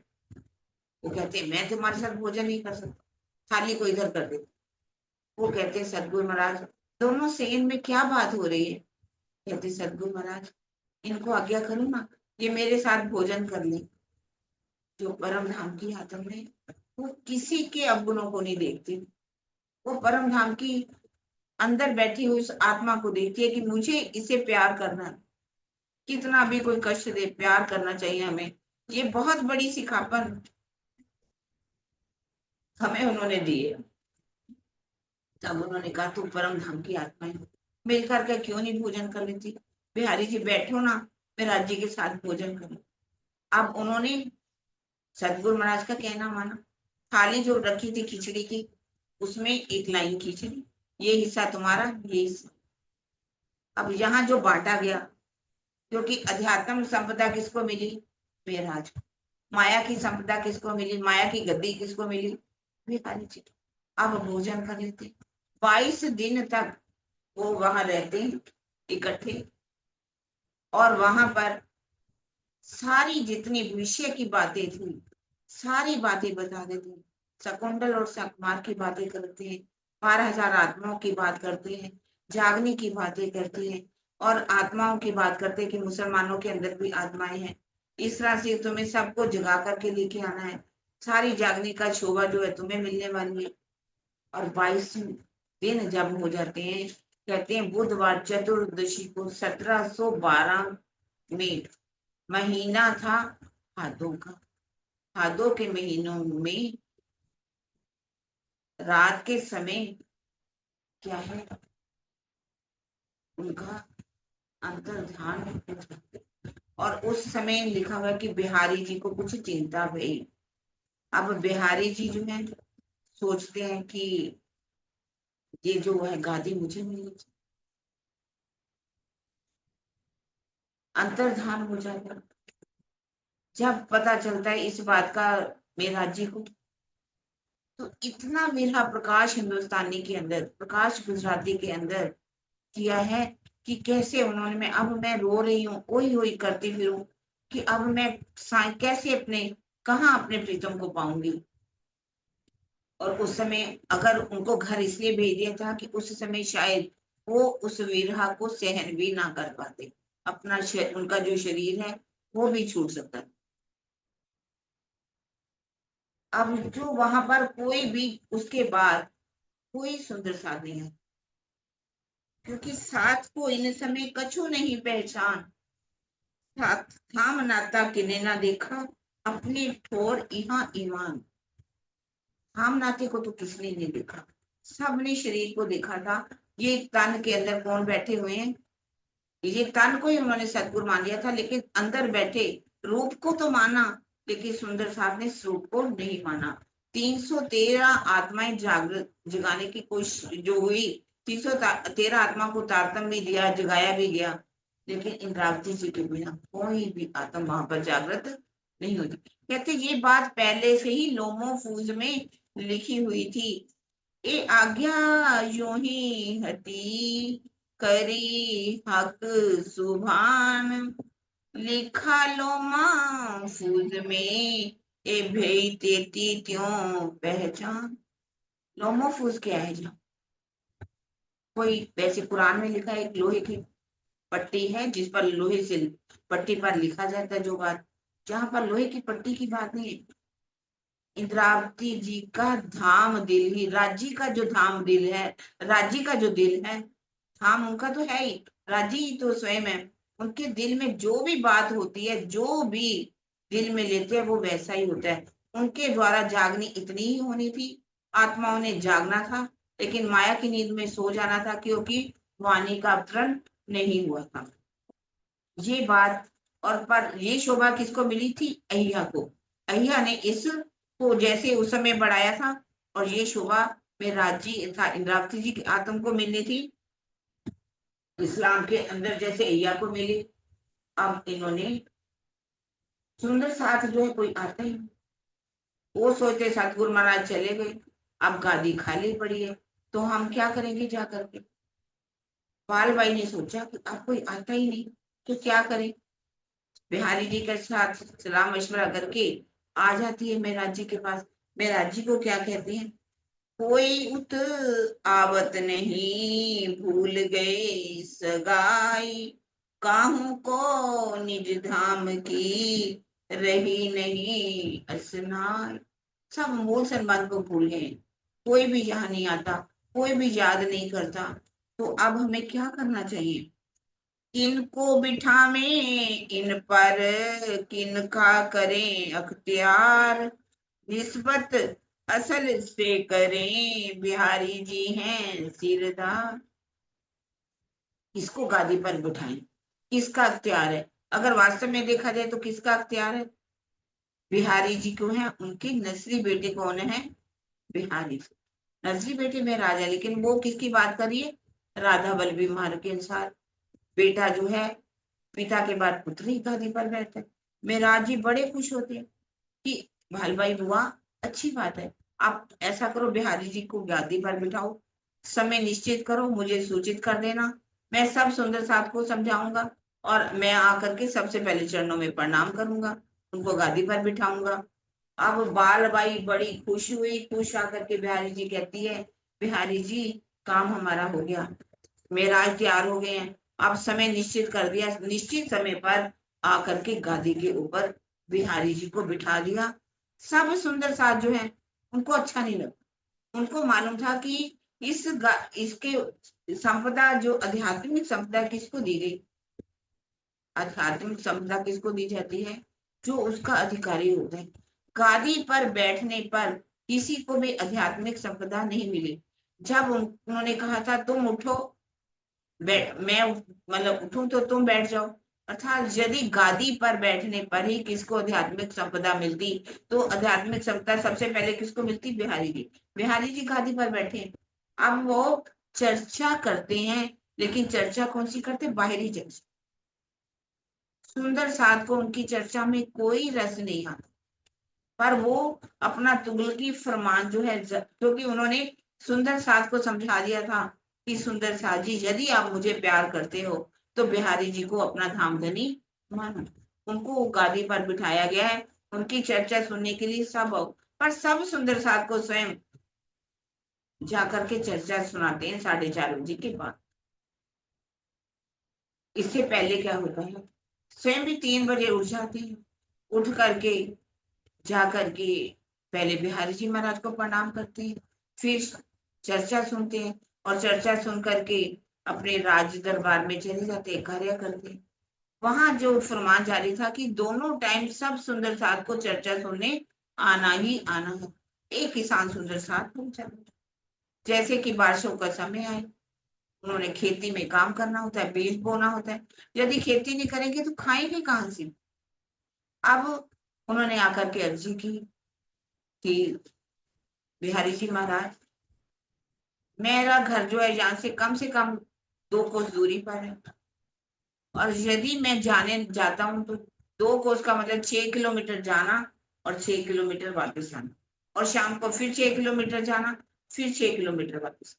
Speaker 1: वो कहते हैं मैं तुम्हारे साथ भोजन नहीं कर सकता, थाली को इधर कर दे। वो कहते सदगुरु महाराज, दोनों सेन में क्या बात हो रही है? कहते सदगुरु महाराज, इनको आज्ञा करो ना, ये मेरे साथ भोजन कर ले। जो परम धाम की आत्मा है वो किसी के अवगुणों को नहीं देखती, वो परम धाम की अंदर बैठी हुई उस आत्मा को देखती है कि मुझे इसे प्यार करना है। कितना भी कोई कष्ट दे, प्यार करना चाहिए हमें। ये बहुत बड़ी सिखापन हमें उन्होंने दी है। तब उन्होंने कहा तू परम धाम की आत्मा है, मिलकर के क्यों नहीं भोजन कर लेती? बिहारी जी बैठो ना, विराट जी के साथ भोजन करो। अब उन्होंने सतगुरु महाराज का कहना माना। थाली जो रखी थी खिचड़ी की, उसमें एक लाइन खिचड़ी, ये हिस्सा तुम्हारा, ये हिस्सा। अब यहाँ जो बांटा गया, क्योंकि अध्यात्म संपदा किसको मिली? महाराज। माया की संपदा किसको मिली? माया की गद्दी किसको मिली? बिहारी जी। अब भोजन कर लेते। 22 दिन तक वो वहां रहते इकट्ठे, और वहां पर सारी जितनी विषय की बातें थी, सारी बातें बता देते हैं। शकुंतल और सकमार की बातें करते हैं, 12,000 आत्माओं की बात करते हैं, जागने की बातें करते हैं, और आत्माओं की बात करते हैं कि मुसलमानों के अंदर भी आत्माएं हैं, इस तरह से तुम्हें सबको जगा करके लेके आना है, सारी जागने का शोभा जो है तुम्हें मिलने वाली है। और 22 दिन जब हो जाते हैं कहते हैं बुधवार चतुर्दशी को 1712 में महीना था भादों का। भादों के महीनों में रात के समय क्या है, उनका अंतर्ध्यान हो जाता है। और उस समय लिखा हुआ है कि बिहारी जी को कुछ चिंता भई। अब बिहारी जी जो है सोचते हैं कि ये जो है गादी मुझे मिलनी चाहिए। अंतर्धान हो जाता है। जब पता चलता है इस बात का मेरा जी को, तो इतना मेरा प्रकाश हिंदुस्तानी के अंदर, प्रकाश गुजराती के अंदर किया है कि कैसे उन्होंने, अब मैं रो रही हूँ, ओई ओई करती फिरूं कि अब मैं कैसे अपने, कहाँ अपने प्रीतम को पाऊंगी। और उस समय अगर उनको घर इसलिए भेज दिया था कि उस समय शायद वो उस विरहा को सहन भी ना कर पाते, अपना उनका जो शरीर है वो भी छूट सकता है। अब जो वहां पर कोई भी उसके बाद कोई सुंदर साथ नहीं है, क्योंकि साथ को इन समय कछु नहीं पहचान, साथ थाम नाता किने ना देखा, अपने ठोर यहाँ ईमान। थाम नाते को तो किसने नहीं देखा, सबने शरीर को देखा था। ये तन के अंदर कौन बैठे हुए हैं, ये तन को ही उन्होंने सदगुरु मान लिया था, लेकिन अंदर बैठे रूप को तो माना, लेकिन सुंदर साहब ने स्वरूप को नहीं माना। 313 आत्माएं जागृत जगाने की कोशिश जो हुई, 313 आत्मा को तारतम भी दिया, जगाया भी गया, लेकिन इंद्रावती जी के बिना कोई भी आत्मा वहां पर जागृत नहीं होती। कहते ये बात पहले से ही लोमो फूज में लिखी हुई थी। ए आज्ञा यूं ही हती करी हक सुभान, लिखा लो महफूज में ए भई तेती त्यों पहचान। लो महफूज क्या है जो, कोई वैसे कुरान में लिखा है, एक लोहे की पट्टी है जिस पर लोहे से पट्टी पर लिखा जाता है जो बात, जहां पर लोहे की पट्टी की बात नहीं है। इंद्रावती जी का धाम दिल ही, राज्य का जो धाम दिल है, राज्य का जो दिल है, धाम उनका तो है ही, राज्य ही तो स्वयं है। उनके दिल में जो भी बात होती है, जो भी दिल में लेते हैं वो वैसा ही होता है। उनके द्वारा जागनी इतनी ही होनी थी, आत्माओं ने जागना था, लेकिन माया की नींद में सो जाना था, क्योंकि वाणी का अवतरण नहीं हुआ था। ये बात, और पर ये शोभा किसको मिली थी, अहिया को। अहिया ने इस को जैसे उस समय बढ़ाया था, और ये शोभा में राज्य था इंद्रावती जी की आत्म को मिलनी थी, इस्लाम के अंदर जैसे अहिया को मिली। अब इन्होंने सुंदर साथ जो है कोई आता ही नहीं। वो सोचते सतगुरु महाराज चले गए, अब गादी खाली पड़ी है, तो हम क्या करेंगे जा करके। पाल भाई ने सोचा कि अब कोई आता ही नहीं, तो क्या करें। बिहारी जी के साथ सलाह मशवरा करके आ जाती है मेराज जी के पास। मेराज जी को क्या कहती हैं, कोई उत आवत नहीं, भूल गए सगाई, काहू को निज धाम की, रही नहीं असनाई। सब मूल संबंध को भूल गए, कोई भी यहाँ नहीं आता, कोई भी याद नहीं करता। तो अब हमें क्या करना चाहिए, किनको बिठावे इन पर, किनका करें अख्तियार, निस्बत असल से करें, बिहारी जी हैं सिरदार। किसको गादी पर बिठाएं, किसका अख्तियार है। अगर वास्तव में देखा जाए तो किसका अख्तियार है, बिहारी जी को है। उनके नसरी बेटे कौन है, बिहारी जी। नसरी बेटे में राजा, लेकिन वो किसकी बात करिए, राधा बल्लभी महाराज के अनुसार बेटा जो है, पिता के बाद पुत्र ही गादी पर बैठे। मेराज जी बड़े खुश होते हैं कि भाई बुआ, अच्छी बात है, आप ऐसा करो, बिहारी जी को गादी पर बिठाओ, समय निश्चित करो, मुझे सूचित कर देना, मैं सब सुंदर साहब को समझाऊंगा, और मैं आकर के सबसे पहले चरणों में प्रणाम करूंगा, उनको गादी पर बिठाऊंगा। अब बालबाई बड़ी खुश हुई, खुश आकर के बिहारी जी कहती है, बिहारी जी काम हमारा हो गया, मेराज तैयार हो गए हैं, अब समय निश्चित कर दिया, निश्चित समय पर आकर के गादी के ऊपर बिहारी जी को बिठा दिया। सब सुंदर साथ जो है उनको अच्छा नहीं लगा, उनको मालूम था कि इसके संपदा, जो आध्यात्मिक संपदा किसको दी गई? आध्यात्मिक संपदा किसको दी जाती है? जो उसका अधिकारी होता है। गादी पर बैठने पर किसी को भी आध्यात्मिक संपदा नहीं मिली। जब उन्होंने कहा था तुम उठो, मैं मतलब उठूं तो तुम बैठ जाओ, अर्थात यदि गादी पर बैठने पर ही किसको आध्यात्मिक संपदा मिलती, तो आध्यात्मिक संपदा सबसे पहले किसको मिलती? बिहारी जी। बिहारी जी गादी पर बैठे, अब वो चर्चा करते हैं, लेकिन चर्चा कौन सी करते? बाहरी चर्चा। सुंदर साध को उनकी चर्चा में कोई रस नहीं आता, पर वो अपना तुगलकी फरमान जो है, क्योंकि उन्होंने सुंदर साध को समझा दिया था कि सुंदर साध जी, यदि आप मुझे प्यार करते हो तो बिहारी जी को अपना धामधनी मानो। उनको वो गादी पर बिठाया गया है, उनकी चर्चा सुनने के लिए सब आओ, पर सब सुंदर साध को स्वयं जाकर के चर्चा सुनाते हैं 4:30 बजे के बाद। इससे पहले क्या होता है, स्वयं भी 3 बजे उठ जाते हैं, उठ करके जा करके पहले बिहारी जी महाराज को प्रणाम करते हैं, फिर चर्चा सुनते हैं, और चर्चा सुन करके अपने राज दरबार में चले जाते हैं, कार्य करते हैं। वहां जो फरमान जारी था कि दोनों टाइम सब सुंदर साथ को चर्चा सुनने आना ही आना है। एक किसान सुंदर साथ पहुंचा, जैसे कि बारिशों का समय आए, उन्होंने खेती में काम करना होता है, बीज बोना होता है। यदि खेती नहीं करेंगे तो खाएंगे कहाँ से? अब उन्होंने आकर के अर्जी की कि बिहारी जी महाराज, मेरा घर जो है यहाँ से कम 2 कोस दूरी पर है, और यदि मैं जाने जाता हूँ तो 2 कोस का मतलब 6 किलोमीटर जाना और 6 किलोमीटर वापस आना, और शाम को फिर 6 किलोमीटर जाना, फिर 6 किलोमीटर वापस।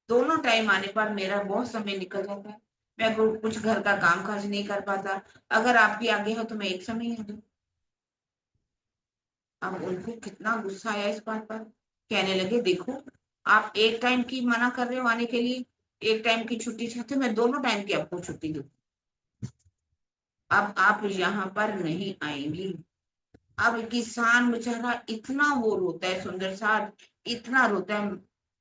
Speaker 1: दोनों टाइम आने पर मेरा बहुत समय निकल जाता है, मैं कुछ घर का काम काज नहीं कर पाता। अगर आपकी आगे हो तो मैं एक समय आ जाऊँ। अब उनको कितना गुस्सा आया इस बात पर, कहने लगे देखो, आप एक टाइम की मना कर रहे हो आने के लिए, एक टाइम की छुट्टी चाहते हो, मैं दोनों टाइम की आपको छुट्टी दूँ। अब आप यहाँ पर नहीं आएंगी। अब किसान बेचारा इतना वो रोता है, सुंदर साथ इतना रोता है,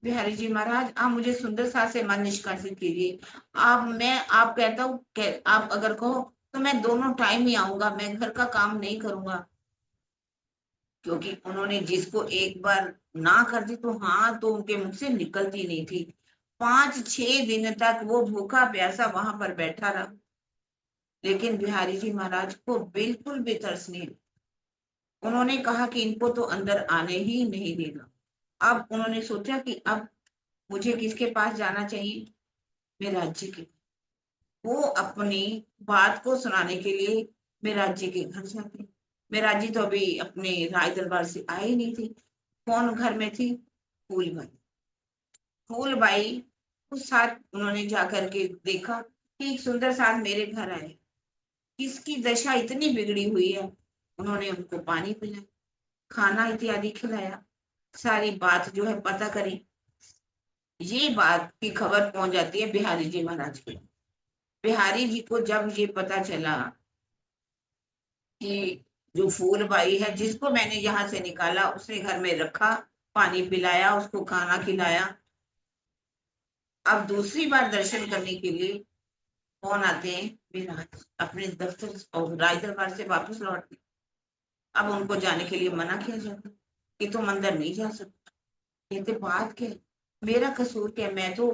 Speaker 1: बिहारी जी महाराज आप मुझे सुंदर साथ से मन निष्कासित कीजिए। आप कहता हूँ, आप अगर कहो तो मैं दोनों टाइम ही आऊंगा, मैं घर का काम नहीं करूंगा। क्योंकि उन्होंने जिसको एक बार ना कर दी तो हाँ तो उनके मुख से निकलती नहीं थी। 5-6 दिन तक वो भूखा प्यासा वहां पर बैठा रहा, लेकिन बिहारी जी महाराज को बिल्कुल भी तरस नहीं। उन्होंने कहा कि इनको तो अंदर आने ही नहीं देना। अब उन्होंने सोचा कि अब मुझे किसके पास जाना चाहिए? मेराज जी के। वो अपनी बात को सुनाने के लिए मेराज जी के घर जाते। मेराज जी तो अभी अपने राय दरबार से आए ही नहीं थे। कौन घर में थी? फूलबाई। फूलबाई उस साथ उन्होंने जाकर के देखा कि एक सुंदर साथ मेरे घर आए, किसकी दशा इतनी बिगड़ी हुई है। उन्होंने उनको पानी पिलाया, खाना इत्यादि खिलाया, सारी बात जो है पता करी। ये बात की खबर पहुंच जाती है बिहारी जी महाराज के। बिहारी जी को जब ये पता चला कि जो फूलबाई है जिसको मैंने यहाँ से निकाला, उसने घर में रखा, पानी पिलाया, उसको खाना खिलाया, अब दूसरी बार दर्शन करने के लिए कौन आते हैं? विराज अपने दफ्तर और राय दरबार से वापस लौटते। अब उनको जाने के लिए मना किया जाता कि तुम अंदर नहीं जा सकते। कहते बात क्या है? मेरा कसूर क्या है? मैं तो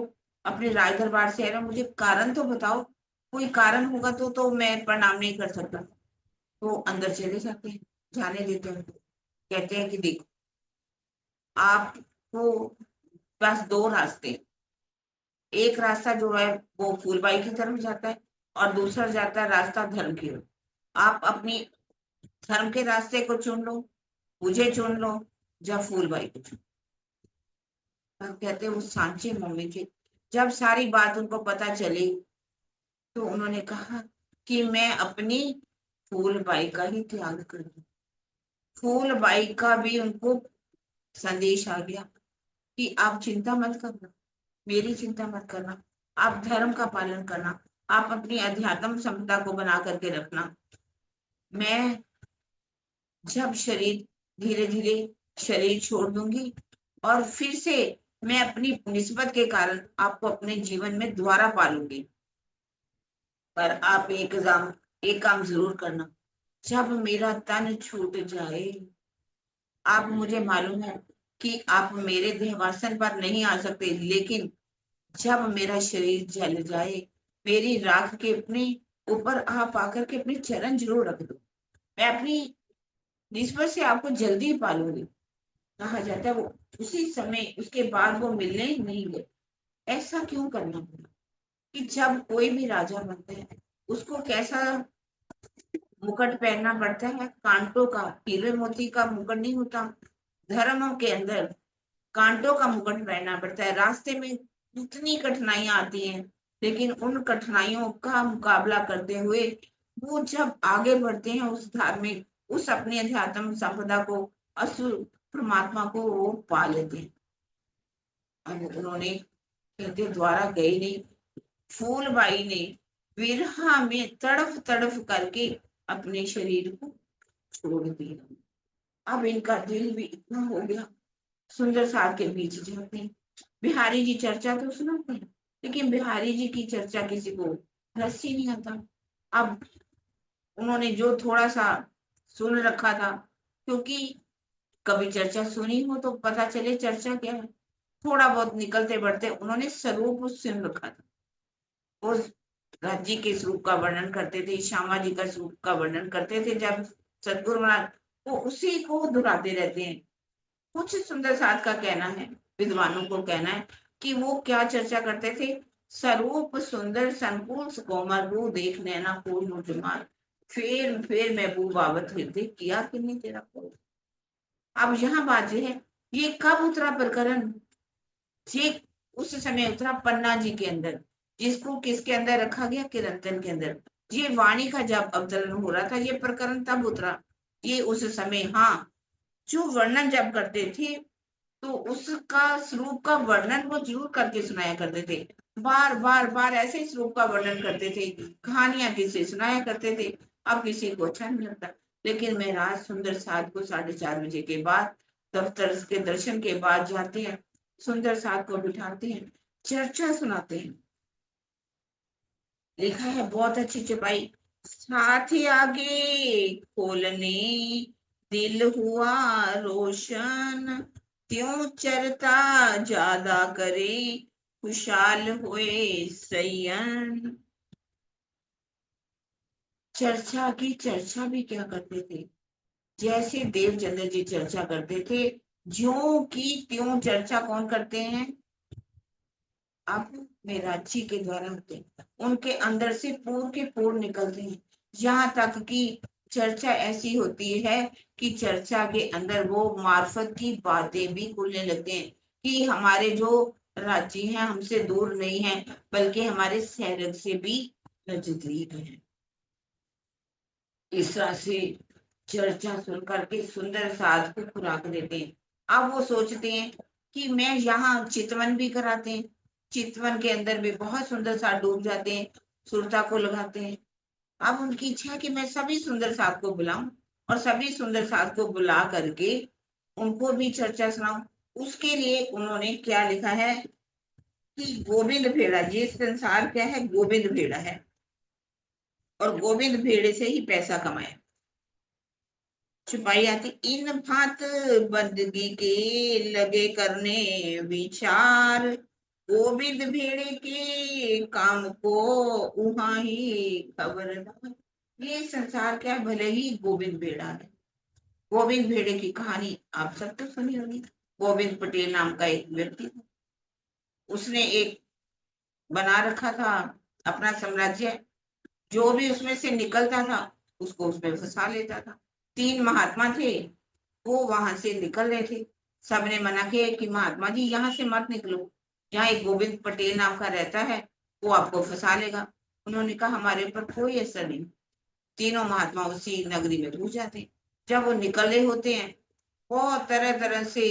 Speaker 1: अपने राय दरबार से आ रहा हूं, मुझे कारण तो बताओ, कोई कारण होगा तो मैं प्रणाम नहीं कर सकता। तो अंदर चले जाते हैं, जाने देते हैं उनको। कहते हैं कि देखो, आपको बस 2 रास्ते, एक रास्ता जो है वो फूलबाई की तरफ जाता है, और दूसरा जाता है रास्ता धर्म की ओर। आप अपनी धर्म के रास्ते को चुन लो, मुझे चुन लो, या फूलबाई को चुन। अब कहते हैं उस सांचे मम्मी के जब सारी बात उनको पता चली, तो उन्होंने कहा कि मैं अपनी फूलबाई का ही त्याग कर दूं। फूलबाई का भी उनको संदेश आ गया कि आप चिंता मत करना, मेरी चिंता मत करना, आप धर्म का पालन करना, आप अपनी अध्यात्म क्षमता को बना करके रखना। मैं जब शरीर धीरे धीरे शरीर छोड़ दूंगी और फिर से मैं अपनी निस्बत के कारण आपको अपने जीवन में दोबारा पालूंगी। पर आप एक काम जरूर करना, जब मेरा तन छूट जाए, आप मुझे मालूम है कि आप मेरे देहवासन पर नहीं आ सकते, लेकिन जब मेरा शरीर जल जाए, मेरी राख के अपने ऊपर आप आकर के अपने चरण जरूर रख दो। मैं अपनी निस्बत से आपको जल्दी पालूंगी। कहा जाता है वो उसी समय उसके बाद वो मिलने नहीं गए। ऐसा क्यों करना पड़ा कि जब कोई भी राजा बनता है, उसको कैसा मुकुट पहनना पड़ता है? कांटों का, हीरे मोती का मुकुट नहीं होता। धर्मों के अंदर कांटों का मुकुट पहनना पड़ता है। रास्ते में कितनी कठिनाइयां आती हैं, लेकिन उन कठिनाइयों का मुकाबला करते हुए वो जब आगे बढ़ते हैं, उस धार्मिक, उस अपनी अध्यात्म संपदा को, असुर परमात्मा को वो पा लेते हैं। अब उन्होंने कहते द्वारा गए नहीं, फूलबाई ने विरहा में तड़फ तड़फ करके अपने शरीर को छोड़ दिया। अब इनका दिल भी इतना हो गया, सुंदर साथ के बीच जाते हैं। बिहारी जी चर्चा तो सुनाते हैं, लेकिन बिहारी जी की चर्चा किसी को रस ही नहीं आता। अब उन्होंने जो थोड़ा सा सुन रखा था, क्योंकि कभी चर्चा सुनी हो तो पता चले चर्चा क्या है, थोड़ा बहुत निकलते बढ़ते उन्होंने स्वरूप सुन रखा था। उस राज्य के स्वरूप का वर्णन करते थे, श्यामा जी का स्वरूप का वर्णन करते थे। जब सदगुरु महाराज वो उसी को दोहराते रहते हैं। कुछ सुंदर साथ का कहना है, विद्वानों को कहना है कि वो क्या चर्चा करते थे? स्वरूप सुंदर संकुल कोमल रू देख नैना को मुझमार, फिर महबूब बाबत हृदय किया कि नहीं तेरा को। अब यहाँ बात जो है, ये कब उतरा प्रकरण? ये उस समय उतरा पन्ना जी के अंदर, जिसको किसके अंदर रखा गया? किरंतन के अंदर। ये वाणी का जब अवतरण हो रहा था, ये प्रकरण तब उतरा। ये उस समय, हाँ, जो वर्णन जब करते थे तो उसका स्वरूप का वर्णन वो जरूर करके सुनाया करते थे। बार बार बार ऐसे स्वरूप का वर्णन करते थे, कहानियां किसे सुनाया करते थे। अब किसी को अच्छा नहीं लगता, लेकिन मैं रात सुंदर साथ को 4:30 बजे के बाद दफ्तर के दर्शन के बाद जाते हैं, सुंदर साथ को बिठाते हैं, चर्चा सुनाते हैं। लिखा है बहुत अच्छी चपाई, साथ ही आगे खोलने दिल हुआ रोशन, त्यों चरता ज्यादा करे खुशहाल हुए सयन। चर्चा की चर्चा भी क्या करते थे? जैसे देवचंद्र जी चर्चा करते थे, ज्यों की त्यों चर्चा कौन करते हैं? आप मेराची के द्वारा होते हैं। उनके अंदर से पूर्ण के पूर्ण निकलते हैं। यहाँ तक कि चर्चा ऐसी होती है कि चर्चा के अंदर वो मार्फत की बातें भी खुलने लगते हैं कि हमारे जो राज्य हैं हमसे दूर नहीं है, बल्कि हमारे शहर से भी नजदीक है। इस तरह से चर्चा सुन करके सुंदर साध को खुराक देते हैं। अब वो सोचते हैं कि मैं यहाँ चितवन भी कराते हैं, चितवन के अंदर भी बहुत सुंदर साथ डूब जाते हैं, सुरता को लगाते हैं। अब उनकी इच्छा है कि मैं सभी सुंदर साथ को बुलाऊं और सभी सुंदर साथ को बुला करके उनको भी चर्चा सुनाऊं। उसके लिए उन्होंने क्या लिखा है कि गोविंद भेड़ा, ये संसार क्या है? गोविंद भेड़ा है, और गोविंद भेड़े से ही पैसा कमाया। छुपाई आती, इन भांत बंदगी के लगे करने विचार, गोविंद भेड़े के काम को उहाँ ही खबरदार। ये संसार क्या, भले ही गोविंद भेड़ा है। गोविंद भेड़े की कहानी आप सब तो सुनी होगी। गोविंद पटेल नाम का एक व्यक्ति था, उसने एक बना रखा था अपना साम्राज्य। जो भी उसमें से निकलता था उसको उसमें फंसा लेता था। 3 महात्मा थे, वो वहां से निकल रहे थे। सबने मना किया कि महात्मा जी यहाँ से मत निकलो, यहाँ एक गोविंद पटेल नाम का रहता है, वो आपको फंसा लेगा। उन्होंने कहा हमारे ऊपर कोई असर नहीं। तीनों महात्मा उसी नगरी में घुस जाते हैं। जब वो निकले होते हैं, बहुत तरह तरह से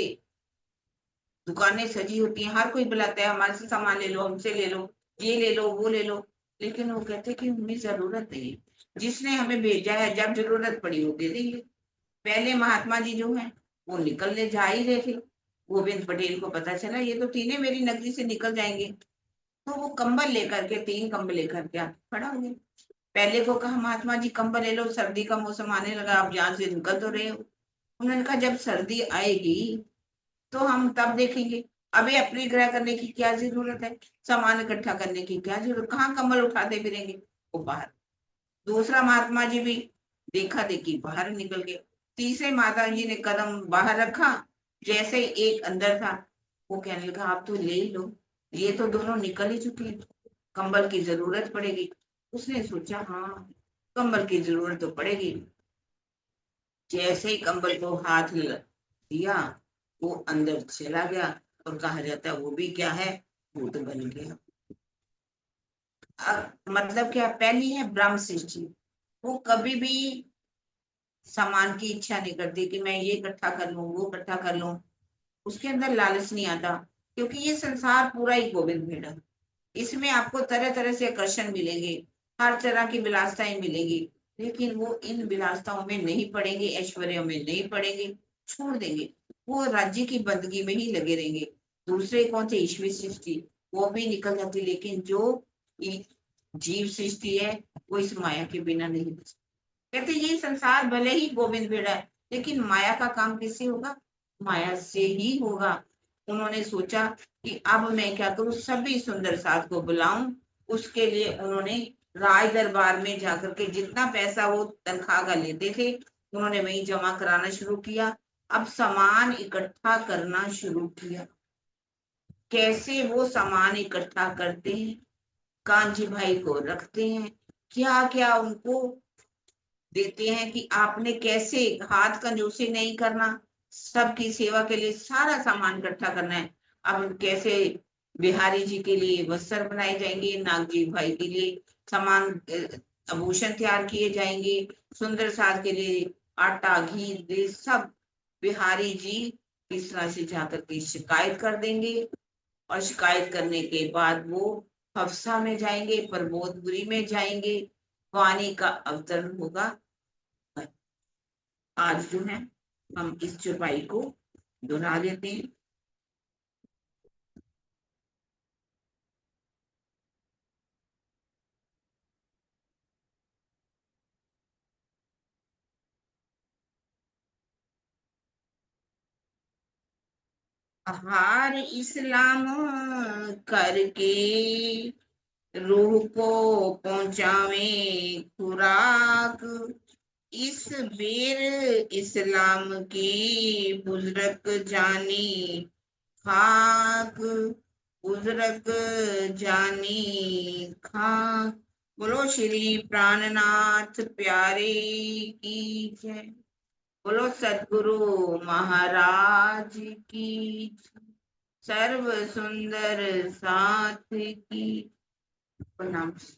Speaker 1: दुकानें सजी होती हैं, हर कोई बुलाता है हमारे से सामान ले लो, हमसे ले लो, ये ले लो, वो ले लो। लेकिन वो कहते कि हमें जरूरत नहीं है, जिसने हमें भेजा है जब जरूरत पड़ी वो दे देंगे। पहले महात्मा जी जो है वो निकलने जा ही रहे थे, गोविंद पटेल को पता चला ये तो तीनों मेरी नगरी से निकल जाएंगे, तो वो कंबल लेकर के, 3 कंबल लेकर के खड़ा हो गया। पहले को कहा महात्मा जी कंबल ले लो, सर्दी का मौसम आने लगा, आप यहाँ से निकल तो रहे हो। उन्होंने कहा जब सर्दी आएगी तो हम तब देखेंगे, अभी अपने ग्रह करने की क्या जरूरत है, सामान इकट्ठा करने की क्या जरूरत, कहाँ कंबल उठाते फिरेंगे। वो बाहर, दूसरा महात्मा जी भी देखा देखी बाहर निकल गए। तीसरे माता जी ने कदम बाहर रखा, जैसे ही एक अंदर था, वो कहने लगा आप तो ले ही लो, ये तो दोनों निकल ही चुके हैं, कंबल की जरूरत पड़ेगी। उसने सोचा हाँ, कंबल की जरूरत तो पड़ेगी। जैसे ही कंबल को हाथ दिया, वो अंदर चला गया, और कहा जाता है वो भी क्या है, भूत बन गया। मतलब क्या, पहली है ब्रह्म सृष्टि, वो कभी भी सामान की इच्छा नहीं करती कि मैं ये इकट्ठा कर लूं, वो इकट्ठा कर लूं, उसके अंदर लालच नहीं आता, क्योंकि ये संसार पूरा ही गोविंद भेड़ा है। इसमें आपको तरह तरह से आकर्षण मिलेंगे, हर तरह की विलासताएं मिलेंगी, लेकिन वो इन विलासताओं में नहीं पड़ेंगे, ऐश्वर्य में नहीं पड़ेंगे, छोड़ देंगे, वो राज्य की बंदगी में ही लगे रहेंगे। दूसरे कौन थे, ईश्वरी सृष्टि, वो भी निकल जाती, लेकिन जो जीव सृष्टि है वो इस माया के बिना नहीं बच। कहते ये संसार भले ही गोविंद भेड़ा है, लेकिन माया का काम किससे होगा, माया से ही होगा। उन्होंने सोचा कि अब मैं क्या करूं, सभी सुंदर साथ को बुलाऊं। उसके लिए उन्होंने राज दरबार में जाकर के जितना पैसा वो तनख्वाह का लेते थे, उन्होंने वही जमा कराना शुरू किया। अब सामान इकट्ठा करना शुरू किया। कैसे वो सामान इकट्ठा करते हैं, कांजी भाई को रखते हैं, क्या क्या उनको देते हैं कि आपने कैसे हाथ कंजूसी नहीं करना, सबकी सेवा के लिए सारा सामान इकट्ठा करना है। अब कैसे बिहारी जी के लिए वस्त्र बनाए जाएंगे, नागजी भाई के लिए सामान, आभूषण तैयार किए जाएंगे, सुंदर साज के लिए आटा घी दे सब बिहारी जी इस तरह से जाकर के शिकायत कर देंगे। और शिकायत करने के बाद वो हफ्सा में जाएंगे, प्रबोधपुरी में जाएंगे, वाणी का अवतरण होगा। आज जो है हम इस चौपाई को दोहरा देते हैं। हार इस्लाम करके रूह को पहुंचावे खुराक, इस बेर इस्लाम की बुजरक जानी खाक, बुजरक जानी खाक। बोलो श्री प्राणनाथ प्यारे की जय। बोलो सदगुरु महाराज की, सर्व सुंदर साथ की। प्रणाम।